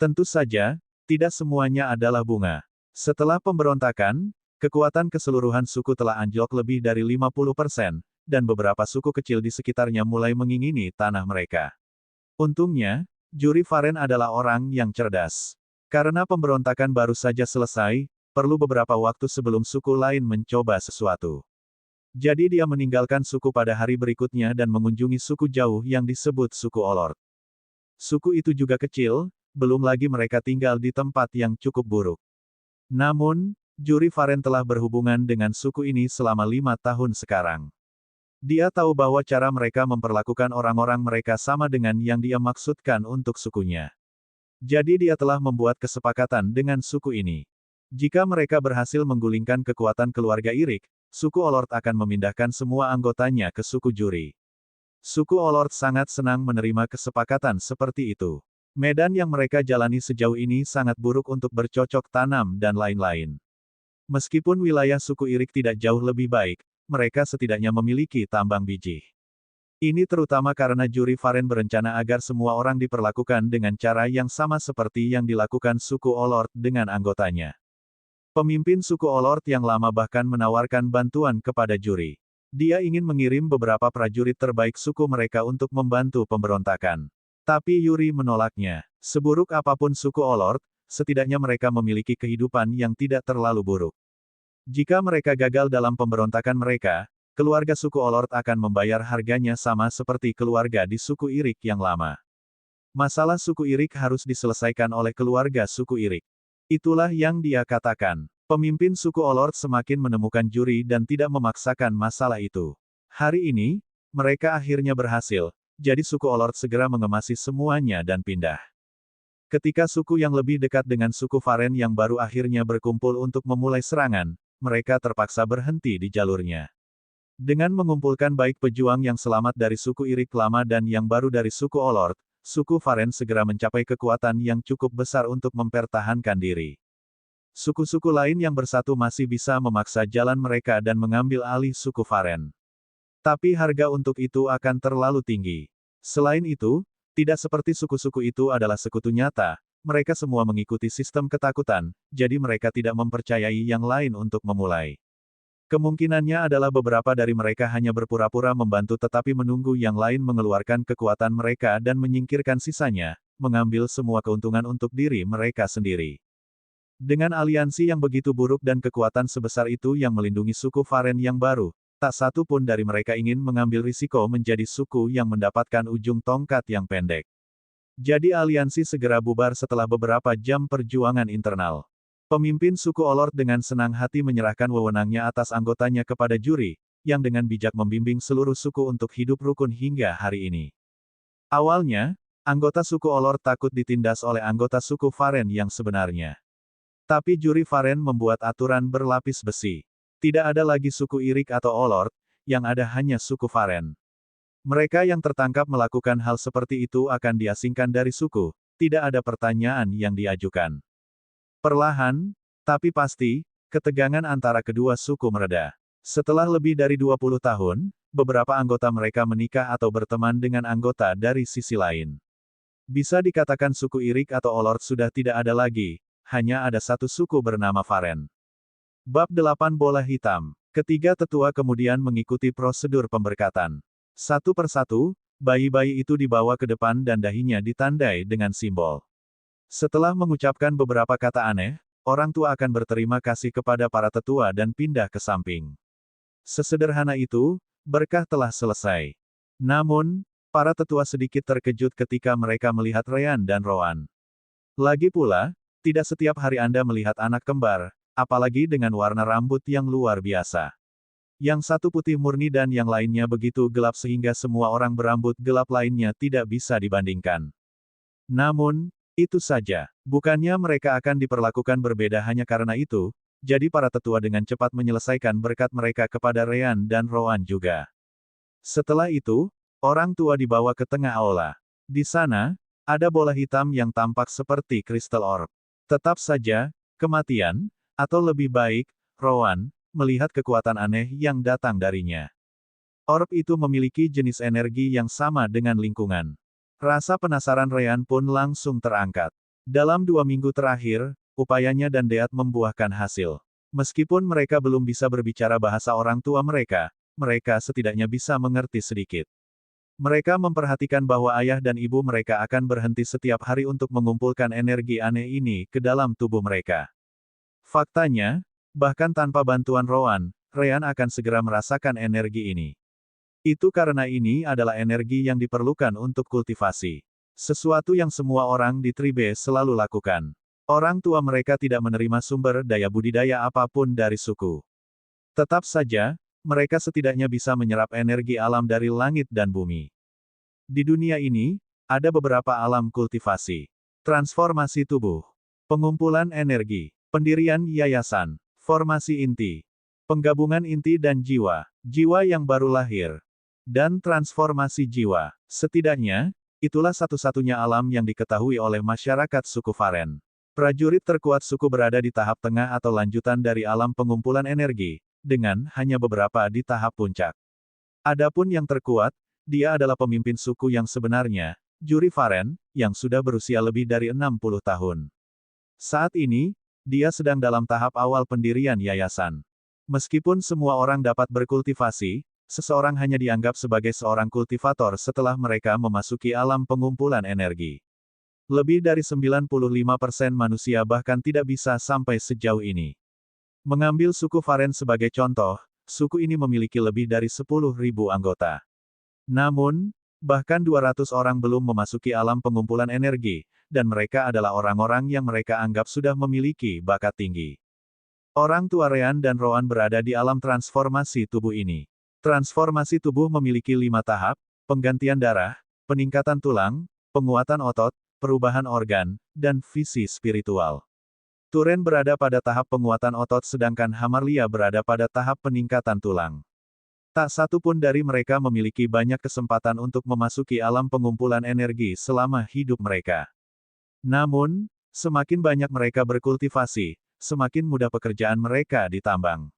Speaker 1: Tentu saja, tidak semuanya adalah bunga. Setelah pemberontakan, kekuatan keseluruhan suku telah anjlok lebih dari 50%, dan beberapa suku kecil di sekitarnya mulai mengingini tanah mereka. Untungnya, Juri Varen adalah orang yang cerdas. Karena pemberontakan baru saja selesai, perlu beberapa waktu sebelum suku lain mencoba sesuatu. Jadi dia meninggalkan suku pada hari berikutnya dan mengunjungi suku jauh yang disebut suku Olord. Suku itu juga kecil, belum lagi mereka tinggal di tempat yang cukup buruk. Namun, Juri Varen telah berhubungan dengan suku ini selama 5 tahun sekarang. Dia tahu bahwa cara mereka memperlakukan orang-orang mereka sama dengan yang dia maksudkan untuk sukunya. Jadi dia telah membuat kesepakatan dengan suku ini. Jika mereka berhasil menggulingkan kekuatan keluarga Irik, suku Olord akan memindahkan semua anggotanya ke suku Juri. Suku Olord sangat senang menerima kesepakatan seperti itu. Medan yang mereka jalani sejauh ini sangat buruk untuk bercocok tanam dan lain-lain. Meskipun wilayah suku Irik tidak jauh lebih baik, mereka setidaknya memiliki tambang biji. Ini terutama karena juri Varen berencana agar semua orang diperlakukan dengan cara yang sama seperti yang dilakukan suku Olord dengan anggotanya. Pemimpin suku Olord yang lama bahkan menawarkan bantuan kepada juri. Dia ingin mengirim beberapa prajurit terbaik suku mereka untuk membantu pemberontakan. Tapi Yuri menolaknya. Seburuk apapun suku Olord, setidaknya mereka memiliki kehidupan yang tidak terlalu buruk. Jika mereka gagal dalam pemberontakan mereka, keluarga suku Olord akan membayar harganya sama seperti keluarga di suku Irik yang lama. Masalah suku Irik harus diselesaikan oleh keluarga suku Irik. Itulah yang dia katakan. Pemimpin suku Olord semakin menemukan juri dan tidak memaksakan masalah itu. Hari ini, mereka akhirnya berhasil. Jadi suku Olord segera mengemasi semuanya dan pindah. Ketika suku yang lebih dekat dengan suku Varen yang baru akhirnya berkumpul untuk memulai serangan, mereka terpaksa berhenti di jalurnya. Dengan mengumpulkan baik pejuang yang selamat dari suku Irik lama dan yang baru dari suku Olord, suku Varen segera mencapai kekuatan yang cukup besar untuk mempertahankan diri. Suku-suku lain yang bersatu masih bisa memaksa jalan mereka dan mengambil alih suku Varen. Tapi harga untuk itu akan terlalu tinggi. Selain itu, tidak seperti suku-suku itu adalah sekutu nyata, mereka semua mengikuti sistem ketakutan, jadi mereka tidak mempercayai yang lain untuk memulai. Kemungkinannya adalah beberapa dari mereka hanya berpura-pura membantu tetapi menunggu yang lain mengeluarkan kekuatan mereka dan menyingkirkan sisanya, mengambil semua keuntungan untuk diri mereka sendiri. Dengan aliansi yang begitu buruk dan kekuatan sebesar itu yang melindungi suku Varen yang baru, tak satu pun dari mereka ingin mengambil risiko menjadi suku yang mendapatkan ujung tongkat yang pendek. Jadi aliansi segera bubar setelah beberapa jam perjuangan internal. Pemimpin suku Olord dengan senang hati menyerahkan wewenangnya atas anggotanya kepada juri, yang dengan bijak membimbing seluruh suku untuk hidup rukun hingga hari ini. Awalnya, anggota suku Olord takut ditindas oleh anggota suku Varen yang sebenarnya. Tapi juri Varen membuat aturan berlapis besi. Tidak ada lagi suku Irik atau Olord, yang ada hanya suku Varen. Mereka yang tertangkap melakukan hal seperti itu akan diasingkan dari suku, tidak ada pertanyaan yang diajukan. Perlahan, tapi pasti, ketegangan antara kedua suku mereda. Setelah lebih dari 20 tahun, beberapa anggota mereka menikah atau berteman dengan anggota dari sisi lain. Bisa dikatakan suku Irik atau Olord sudah tidak ada lagi, hanya ada satu suku bernama Varen. Bab 8 Bola Hitam. Ketiga tetua kemudian mengikuti prosedur pemberkatan. Satu persatu, bayi-bayi itu dibawa ke depan dan dahinya ditandai dengan simbol. Setelah mengucapkan beberapa kata aneh, orang tua akan berterima kasih kepada para tetua dan pindah ke samping. Sesederhana itu, berkah telah selesai. Namun, para tetua sedikit terkejut ketika mereka melihat Ryan dan Rowan. Lagi pula, tidak setiap hari Anda melihat anak kembar, apalagi dengan warna rambut yang luar biasa. Yang satu putih murni dan yang lainnya begitu gelap sehingga semua orang berambut gelap lainnya tidak bisa dibandingkan. Namun, itu saja. Bukannya mereka akan diperlakukan berbeda hanya karena itu, jadi para tetua dengan cepat menyelesaikan berkat mereka kepada Ryan dan Rowan juga. Setelah itu, orang tua dibawa ke tengah aula. Di sana, ada bola hitam yang tampak seperti kristal orb. Tetap saja, kematian, atau lebih baik, Rowan, melihat kekuatan aneh yang datang darinya. Orb itu memiliki jenis energi yang sama dengan lingkungan. Rasa penasaran Ryan pun langsung terangkat. Dalam 2 minggu terakhir, upayanya dan Deat membuahkan hasil. Meskipun mereka belum bisa berbicara bahasa orang tua mereka, mereka setidaknya bisa mengerti sedikit. Mereka memperhatikan bahwa ayah dan ibu mereka akan berhenti setiap hari untuk mengumpulkan energi aneh ini ke dalam tubuh mereka. Faktanya, bahkan tanpa bantuan Rowan, Ryan akan segera merasakan energi ini. Itu karena ini adalah energi yang diperlukan untuk kultivasi. Sesuatu yang semua orang di Tribe selalu lakukan. Orang tua mereka tidak menerima sumber daya budidaya apapun dari suku. Tetap saja, mereka setidaknya bisa menyerap energi alam dari langit dan bumi. Di dunia ini, ada beberapa alam kultivasi. Transformasi tubuh. Pengumpulan energi. Pendirian yayasan. Formasi inti. Penggabungan inti dan jiwa. Jiwa yang baru lahir. Dan transformasi jiwa. Setidaknya, Itulah satu-satunya alam yang diketahui oleh masyarakat suku Varen. Prajurit terkuat suku berada di tahap tengah atau lanjutan dari alam pengumpulan energi, dengan hanya beberapa di tahap puncak. Adapun yang terkuat, dia adalah pemimpin suku yang sebenarnya, Juri Varen, yang sudah berusia lebih dari 60 tahun. Saat ini, dia sedang dalam tahap awal pendirian yayasan. Meskipun semua orang dapat berkultivasi, seseorang hanya dianggap sebagai seorang kultivator setelah mereka memasuki alam pengumpulan energi. Lebih dari 95% manusia bahkan tidak bisa sampai sejauh ini. Mengambil suku Varen sebagai contoh, suku ini memiliki lebih dari 10.000 anggota. Namun, bahkan 200 orang belum memasuki alam pengumpulan energi, dan mereka adalah orang-orang yang mereka anggap sudah memiliki bakat tinggi. Orang tua Rean dan Roan berada di alam transformasi tubuh ini. Transformasi tubuh memiliki 5 tahap: penggantian darah, peningkatan tulang, penguatan otot, perubahan organ, dan visi spiritual. Turen berada pada tahap penguatan otot sedangkan Hamarlia berada pada tahap peningkatan tulang. Tak satu pun dari mereka memiliki banyak kesempatan untuk memasuki alam pengumpulan energi selama hidup mereka. Namun, semakin banyak mereka berkultivasi, semakin mudah pekerjaan mereka di tambang.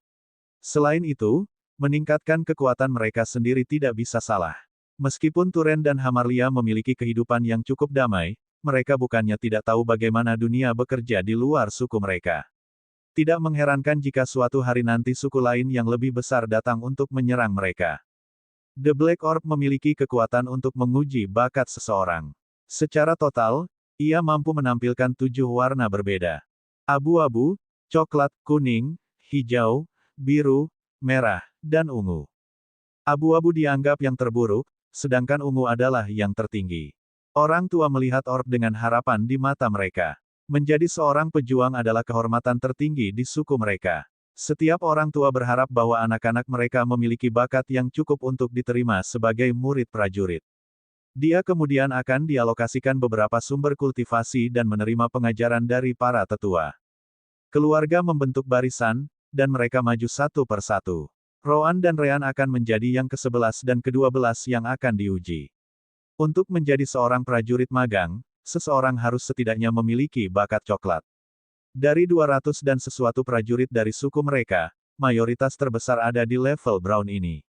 Speaker 1: Selain itu, meningkatkan kekuatan mereka sendiri tidak bisa salah. Meskipun Turen dan Hamarlia memiliki kehidupan yang cukup damai, mereka bukannya tidak tahu bagaimana dunia bekerja di luar suku mereka. Tidak mengherankan jika suatu hari nanti suku lain yang lebih besar datang untuk menyerang mereka. The Black Orb memiliki kekuatan untuk menguji bakat seseorang. Secara total, ia mampu menampilkan 7 warna berbeda. Abu-abu, coklat, kuning, hijau, biru, merah, dan ungu. Abu-abu dianggap yang terburuk, sedangkan ungu adalah yang tertinggi. Orang tua melihat orb dengan harapan di mata mereka. Menjadi seorang pejuang adalah kehormatan tertinggi di suku mereka. Setiap orang tua berharap bahwa anak-anak mereka memiliki bakat yang cukup untuk diterima sebagai murid prajurit. Dia kemudian akan dialokasikan beberapa sumber kultivasi dan menerima pengajaran dari para tetua. Keluarga membentuk barisan, dan mereka maju satu persatu. Roan dan Rean akan menjadi yang ke-11 dan ke-12 yang akan diuji. Untuk menjadi seorang prajurit magang, seseorang harus setidaknya memiliki bakat coklat. Dari 200 dan sesuatu prajurit dari suku mereka, mayoritas terbesar ada di level brown ini.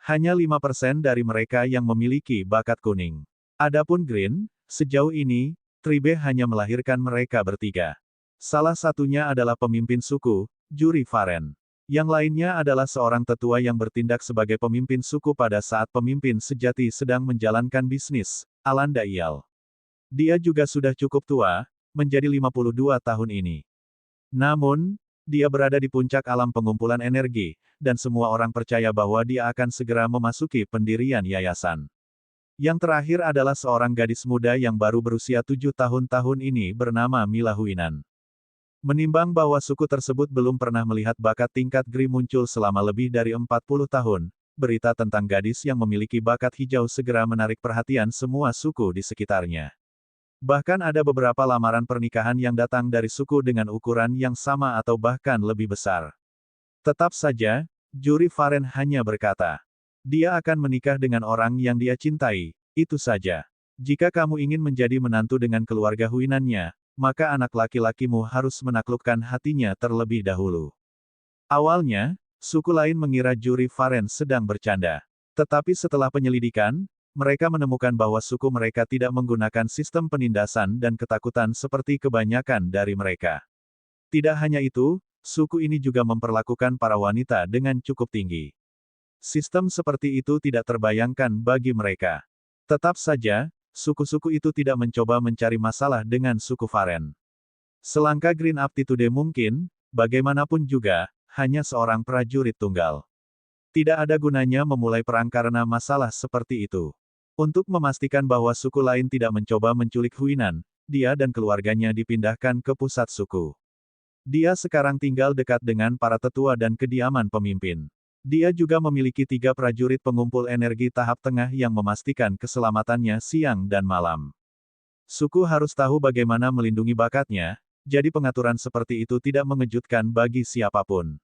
Speaker 1: Hanya 5% dari mereka yang memiliki bakat kuning. Adapun green, sejauh ini, Tribe hanya melahirkan mereka bertiga. Salah satunya adalah pemimpin suku, Juri Varen. Yang lainnya adalah seorang tetua yang bertindak sebagai pemimpin suku pada saat pemimpin sejati sedang menjalankan bisnis, Alanda Iyal. Dia juga sudah cukup tua, menjadi 52 tahun ini. Namun, dia berada di puncak alam pengumpulan energi, dan semua orang percaya bahwa dia akan segera memasuki pendirian yayasan. Yang terakhir adalah seorang gadis muda yang baru berusia 7 tahun ini bernama Mila Huinan. Menimbang bahwa suku tersebut belum pernah melihat bakat tingkat Gri muncul selama lebih dari 40 tahun, berita tentang gadis yang memiliki bakat hijau segera menarik perhatian semua suku di sekitarnya. Bahkan ada beberapa lamaran pernikahan yang datang dari suku dengan ukuran yang sama atau bahkan lebih besar. Tetap saja, Juri Varen hanya berkata, dia akan menikah dengan orang yang dia cintai, itu saja. Jika kamu ingin menjadi menantu dengan keluarga Huinannya, maka anak laki-lakimu harus menaklukkan hatinya terlebih dahulu. Awalnya, suku lain mengira Juri Varen sedang bercanda. Tetapi setelah penyelidikan, mereka menemukan bahwa suku mereka tidak menggunakan sistem penindasan dan ketakutan seperti kebanyakan dari mereka. Tidak hanya itu, suku ini juga memperlakukan para wanita dengan cukup tinggi. Sistem seperti itu tidak terbayangkan bagi mereka. Tetap saja, suku-suku itu tidak mencoba mencari masalah dengan suku Varen. Selangkah Green Aptitude mungkin, bagaimanapun juga, hanya seorang prajurit tunggal. Tidak ada gunanya memulai perang karena masalah seperti itu. Untuk memastikan bahwa suku lain tidak mencoba menculik Huinan, dia dan keluarganya dipindahkan ke pusat suku. Dia sekarang tinggal dekat dengan para tetua dan kediaman pemimpin. Dia juga memiliki 3 prajurit pengumpul energi tahap tengah yang memastikan keselamatannya siang dan malam. Suku harus tahu bagaimana melindungi bakatnya, jadi pengaturan seperti itu tidak mengejutkan bagi siapapun.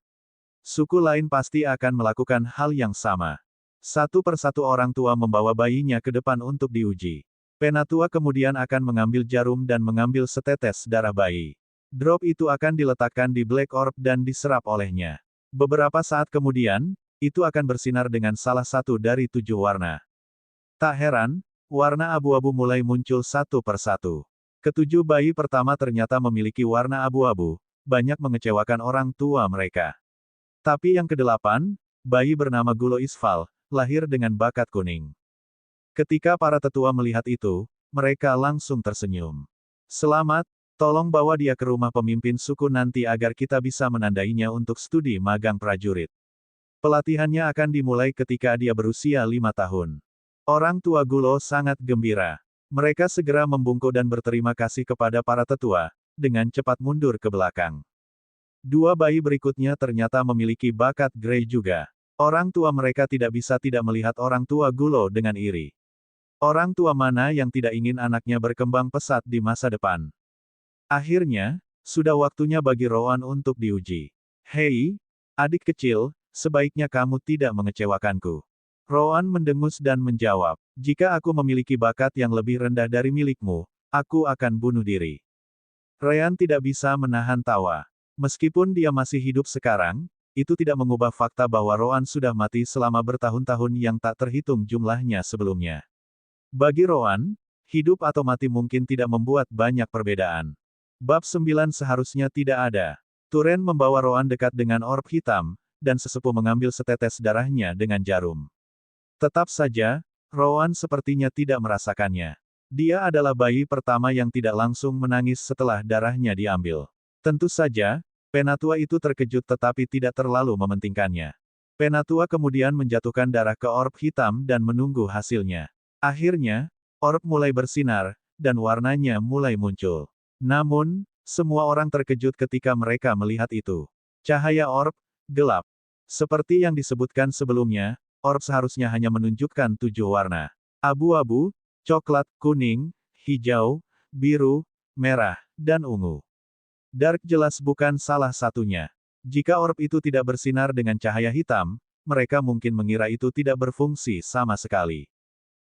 Speaker 1: Suku lain pasti akan melakukan hal yang sama. Satu persatu orang tua membawa bayinya ke depan untuk diuji. Penatua kemudian akan mengambil jarum dan mengambil setetes darah bayi. Drop itu akan diletakkan di Black Orb dan diserap olehnya. Beberapa saat kemudian, itu akan bersinar dengan salah satu dari 7 warna. Tak heran, warna abu-abu mulai muncul satu persatu. Ketujuh bayi pertama ternyata memiliki warna abu-abu, banyak mengecewakan orang tua mereka. Tapi yang kedelapan, bayi bernama Gulo Isfal, lahir dengan bakat kuning. Ketika para tetua melihat itu, mereka langsung tersenyum. Selamat, tolong bawa dia ke rumah pemimpin suku nanti agar kita bisa menandainya untuk studi magang prajurit. Pelatihannya akan dimulai ketika dia berusia 5 tahun. Orang tua Gulo sangat gembira. Mereka segera membungkuk dan berterima kasih kepada para tetua, dengan cepat mundur ke belakang. Dua bayi berikutnya ternyata memiliki bakat Grey juga. Orang tua mereka tidak bisa tidak melihat orang tua Gulo dengan iri. Orang tua mana yang tidak ingin anaknya berkembang pesat di masa depan? Akhirnya, sudah waktunya bagi Rowan untuk diuji. Hei, adik kecil, sebaiknya kamu tidak mengecewakanku. Rowan mendengus dan menjawab, jika aku memiliki bakat yang lebih rendah dari milikmu, aku akan bunuh diri. Ryan tidak bisa menahan tawa. Meskipun dia masih hidup sekarang, itu tidak mengubah fakta bahwa Rowan sudah mati selama bertahun-tahun yang tak terhitung jumlahnya sebelumnya. Bagi Rowan, hidup atau mati mungkin tidak membuat banyak perbedaan. Bab 9 seharusnya tidak ada. Turen membawa Rowan dekat dengan orb hitam, dan sesepuh mengambil setetes darahnya dengan jarum. Tetap saja, Rowan sepertinya tidak merasakannya. Dia adalah bayi pertama yang tidak langsung menangis setelah darahnya diambil. Tentu saja, penatua itu terkejut tetapi tidak terlalu mementingkannya. Penatua kemudian menjatuhkan darah ke orb hitam dan menunggu hasilnya. Akhirnya, orb mulai bersinar, dan warnanya mulai muncul. Namun, semua orang terkejut ketika mereka melihat itu. Cahaya orb, gelap. Seperti yang disebutkan sebelumnya, orb seharusnya hanya menunjukkan 7 warna. Abu-abu, coklat, kuning, hijau, biru, merah, dan ungu. Dark jelas bukan salah satunya. Jika orb itu tidak bersinar dengan cahaya hitam, mereka mungkin mengira itu tidak berfungsi sama sekali.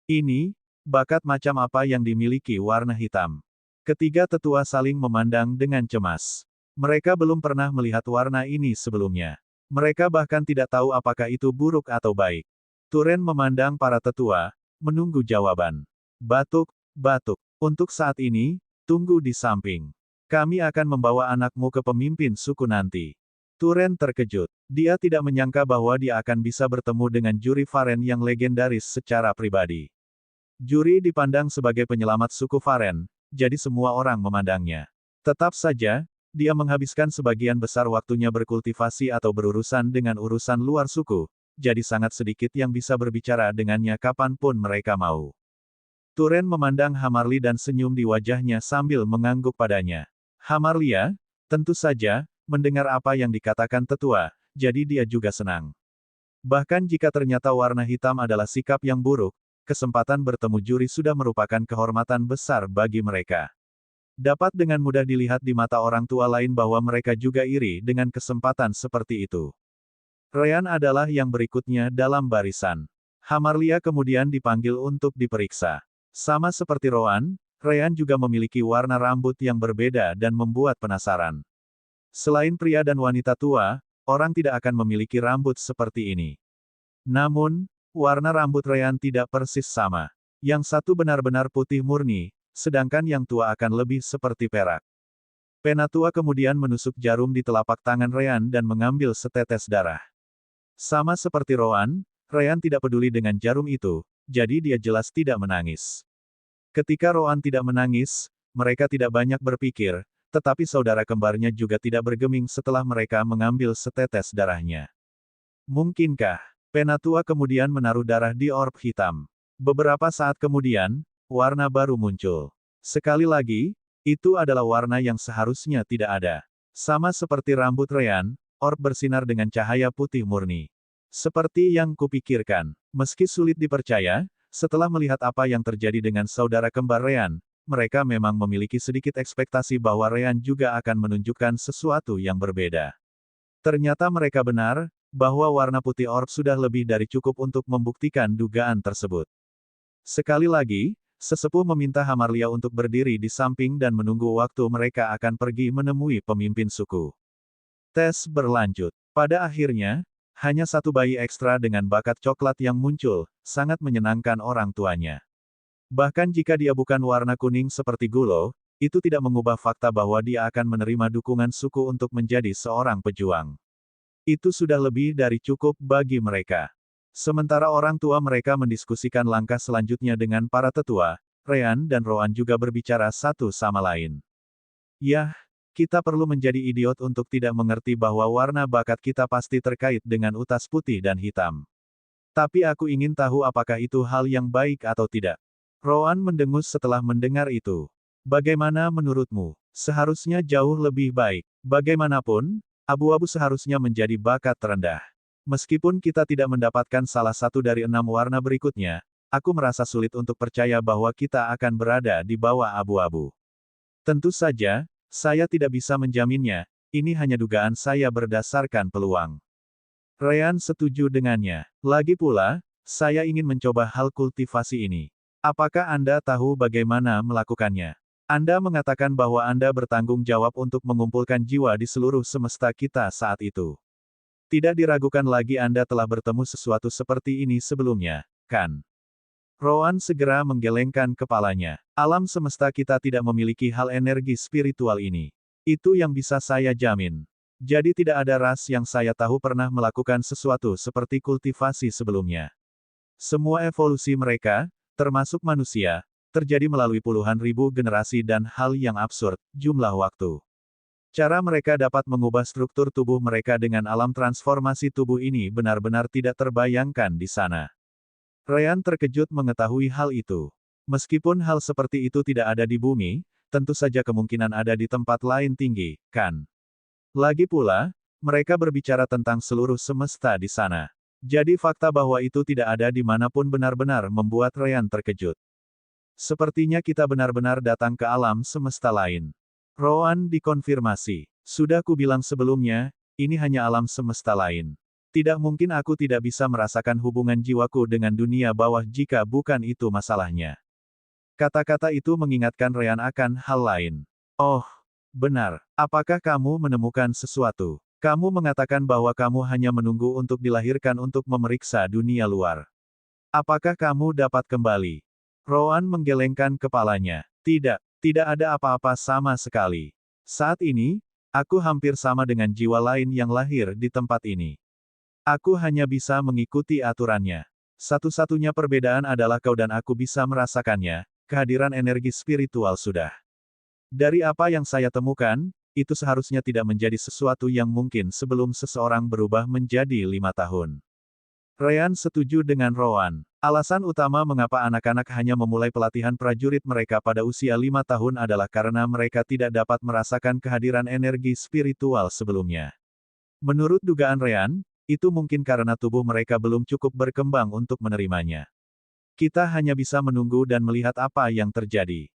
Speaker 1: Ini, bakat macam apa yang dimiliki warna hitam? Ketiga tetua saling memandang dengan cemas. Mereka belum pernah melihat warna ini sebelumnya. Mereka bahkan tidak tahu apakah itu buruk atau baik. Turen memandang para tetua, menunggu jawaban. Batuk, batuk. Untuk saat ini, tunggu di samping. Kami akan membawa anakmu ke pemimpin suku nanti. Turen terkejut. Dia tidak menyangka bahwa dia akan bisa bertemu dengan juri Varen yang legendaris secara pribadi. Juri dipandang sebagai penyelamat suku Varen, jadi semua orang memandangnya. Tetap saja, dia menghabiskan sebagian besar waktunya berkultivasi atau berurusan dengan urusan luar suku, jadi sangat sedikit yang bisa berbicara dengannya kapanpun mereka mau. Turen memandang Hamarli dan senyum di wajahnya sambil mengangguk padanya. Hamarlia, tentu saja, mendengar apa yang dikatakan tetua, jadi dia juga senang. Bahkan jika ternyata warna hitam adalah sikap yang buruk, kesempatan bertemu juri sudah merupakan kehormatan besar bagi mereka. Dapat dengan mudah dilihat di mata orang tua lain bahwa mereka juga iri dengan kesempatan seperti itu. Ryan adalah yang berikutnya dalam barisan. Hamarlia kemudian dipanggil untuk diperiksa. Sama seperti Rowan, Ryan juga memiliki warna rambut yang berbeda dan membuat penasaran. Selain pria dan wanita tua, orang tidak akan memiliki rambut seperti ini. Namun, warna rambut Ryan tidak persis sama. Yang satu benar-benar putih murni, sedangkan yang tua akan lebih seperti perak. Penatua kemudian menusuk jarum di telapak tangan Ryan dan mengambil setetes darah. Sama seperti Rowan, Ryan tidak peduli dengan jarum itu, jadi dia jelas tidak menangis. Ketika Rowan tidak menangis, mereka tidak banyak berpikir, tetapi saudara kembarnya juga tidak bergeming setelah mereka mengambil setetes darahnya. Mungkinkah? Penatua kemudian menaruh darah di orb hitam. Beberapa saat kemudian, warna baru muncul. Sekali lagi, itu adalah warna yang seharusnya tidak ada. Sama seperti rambut Ryan, orb bersinar dengan cahaya putih murni. Seperti yang kupikirkan, meski sulit dipercaya, setelah melihat apa yang terjadi dengan saudara kembar Ryan, mereka memang memiliki sedikit ekspektasi bahwa Ryan juga akan menunjukkan sesuatu yang berbeda. Ternyata mereka benar, bahwa warna putih orb sudah lebih dari cukup untuk membuktikan dugaan tersebut. Sekali lagi, Sesepuh meminta Hamarlia untuk berdiri di samping dan menunggu waktu mereka akan pergi menemui pemimpin suku. Tes berlanjut. Pada akhirnya, hanya satu bayi ekstra dengan bakat coklat yang muncul, sangat menyenangkan orang tuanya. Bahkan jika dia bukan warna kuning seperti Gulo, itu tidak mengubah fakta bahwa dia akan menerima dukungan suku untuk menjadi seorang pejuang. Itu sudah lebih dari cukup bagi mereka. Sementara orang tua mereka mendiskusikan langkah selanjutnya dengan para tetua, Ryan dan Roan juga berbicara satu sama lain. Yah, kita perlu menjadi idiot untuk tidak mengerti bahwa warna bakat kita pasti terkait dengan utas putih dan hitam. Tapi aku ingin tahu apakah itu hal yang baik atau tidak. Roan mendengus setelah mendengar itu. Bagaimana menurutmu? Seharusnya jauh lebih baik. Bagaimanapun, abu-abu seharusnya menjadi bakat terendah. Meskipun kita tidak mendapatkan salah satu dari 6 warna berikutnya, aku merasa sulit untuk percaya bahwa kita akan berada di bawah abu-abu. Tentu saja, saya tidak bisa menjaminnya, ini hanya dugaan saya berdasarkan peluang. Ryan setuju dengannya. Lagi pula, saya ingin mencoba hal kultivasi ini. Apakah Anda tahu bagaimana melakukannya? Anda mengatakan bahwa Anda bertanggung jawab untuk mengumpulkan jiwa di seluruh semesta kita saat itu. Tidak diragukan lagi Anda telah bertemu sesuatu seperti ini sebelumnya, kan? Roan segera menggelengkan kepalanya. Alam semesta kita tidak memiliki hal energi spiritual ini. Itu yang bisa saya jamin. Jadi tidak ada ras yang saya tahu pernah melakukan sesuatu seperti kultivasi sebelumnya. Semua evolusi mereka, termasuk manusia, terjadi melalui puluhan ribu generasi dan hal yang absurd, jumlah waktu. Cara mereka dapat mengubah struktur tubuh mereka dengan alam transformasi tubuh ini benar-benar tidak terbayangkan di sana. Ryan terkejut mengetahui hal itu. Meskipun hal seperti itu tidak ada di bumi, tentu saja kemungkinan ada di tempat lain tinggi, kan? Lagi pula, mereka berbicara tentang seluruh semesta di sana. Jadi fakta bahwa itu tidak ada di manapun benar-benar membuat Ryan terkejut. Sepertinya kita benar-benar datang ke alam semesta lain. Roan dikonfirmasi. Sudah kubilang sebelumnya, ini hanya alam semesta lain. Tidak mungkin aku tidak bisa merasakan hubungan jiwaku dengan dunia bawah jika bukan itu masalahnya. Kata-kata itu mengingatkan Ryan akan hal lain. Oh, benar. Apakah kamu menemukan sesuatu? Kamu mengatakan bahwa kamu hanya menunggu untuk dilahirkan untuk memeriksa dunia luar. Apakah kamu dapat kembali? Roan menggelengkan kepalanya. Tidak. Tidak ada apa-apa sama sekali. Saat ini, aku hampir sama dengan jiwa lain yang lahir di tempat ini. Aku hanya bisa mengikuti aturannya. Satu-satunya perbedaan adalah kau dan aku bisa merasakannya, kehadiran energi spiritual sudah. Dari apa yang saya temukan, itu seharusnya tidak menjadi sesuatu yang mungkin sebelum seseorang berubah menjadi 5 tahun. Ryan setuju dengan Roan. Alasan utama mengapa anak-anak hanya memulai pelatihan prajurit mereka pada usia 5 tahun adalah karena mereka tidak dapat merasakan kehadiran energi spiritual sebelumnya. Menurut dugaan Ryan, itu mungkin karena tubuh mereka belum cukup berkembang untuk menerimanya. Kita hanya bisa menunggu dan melihat apa yang terjadi.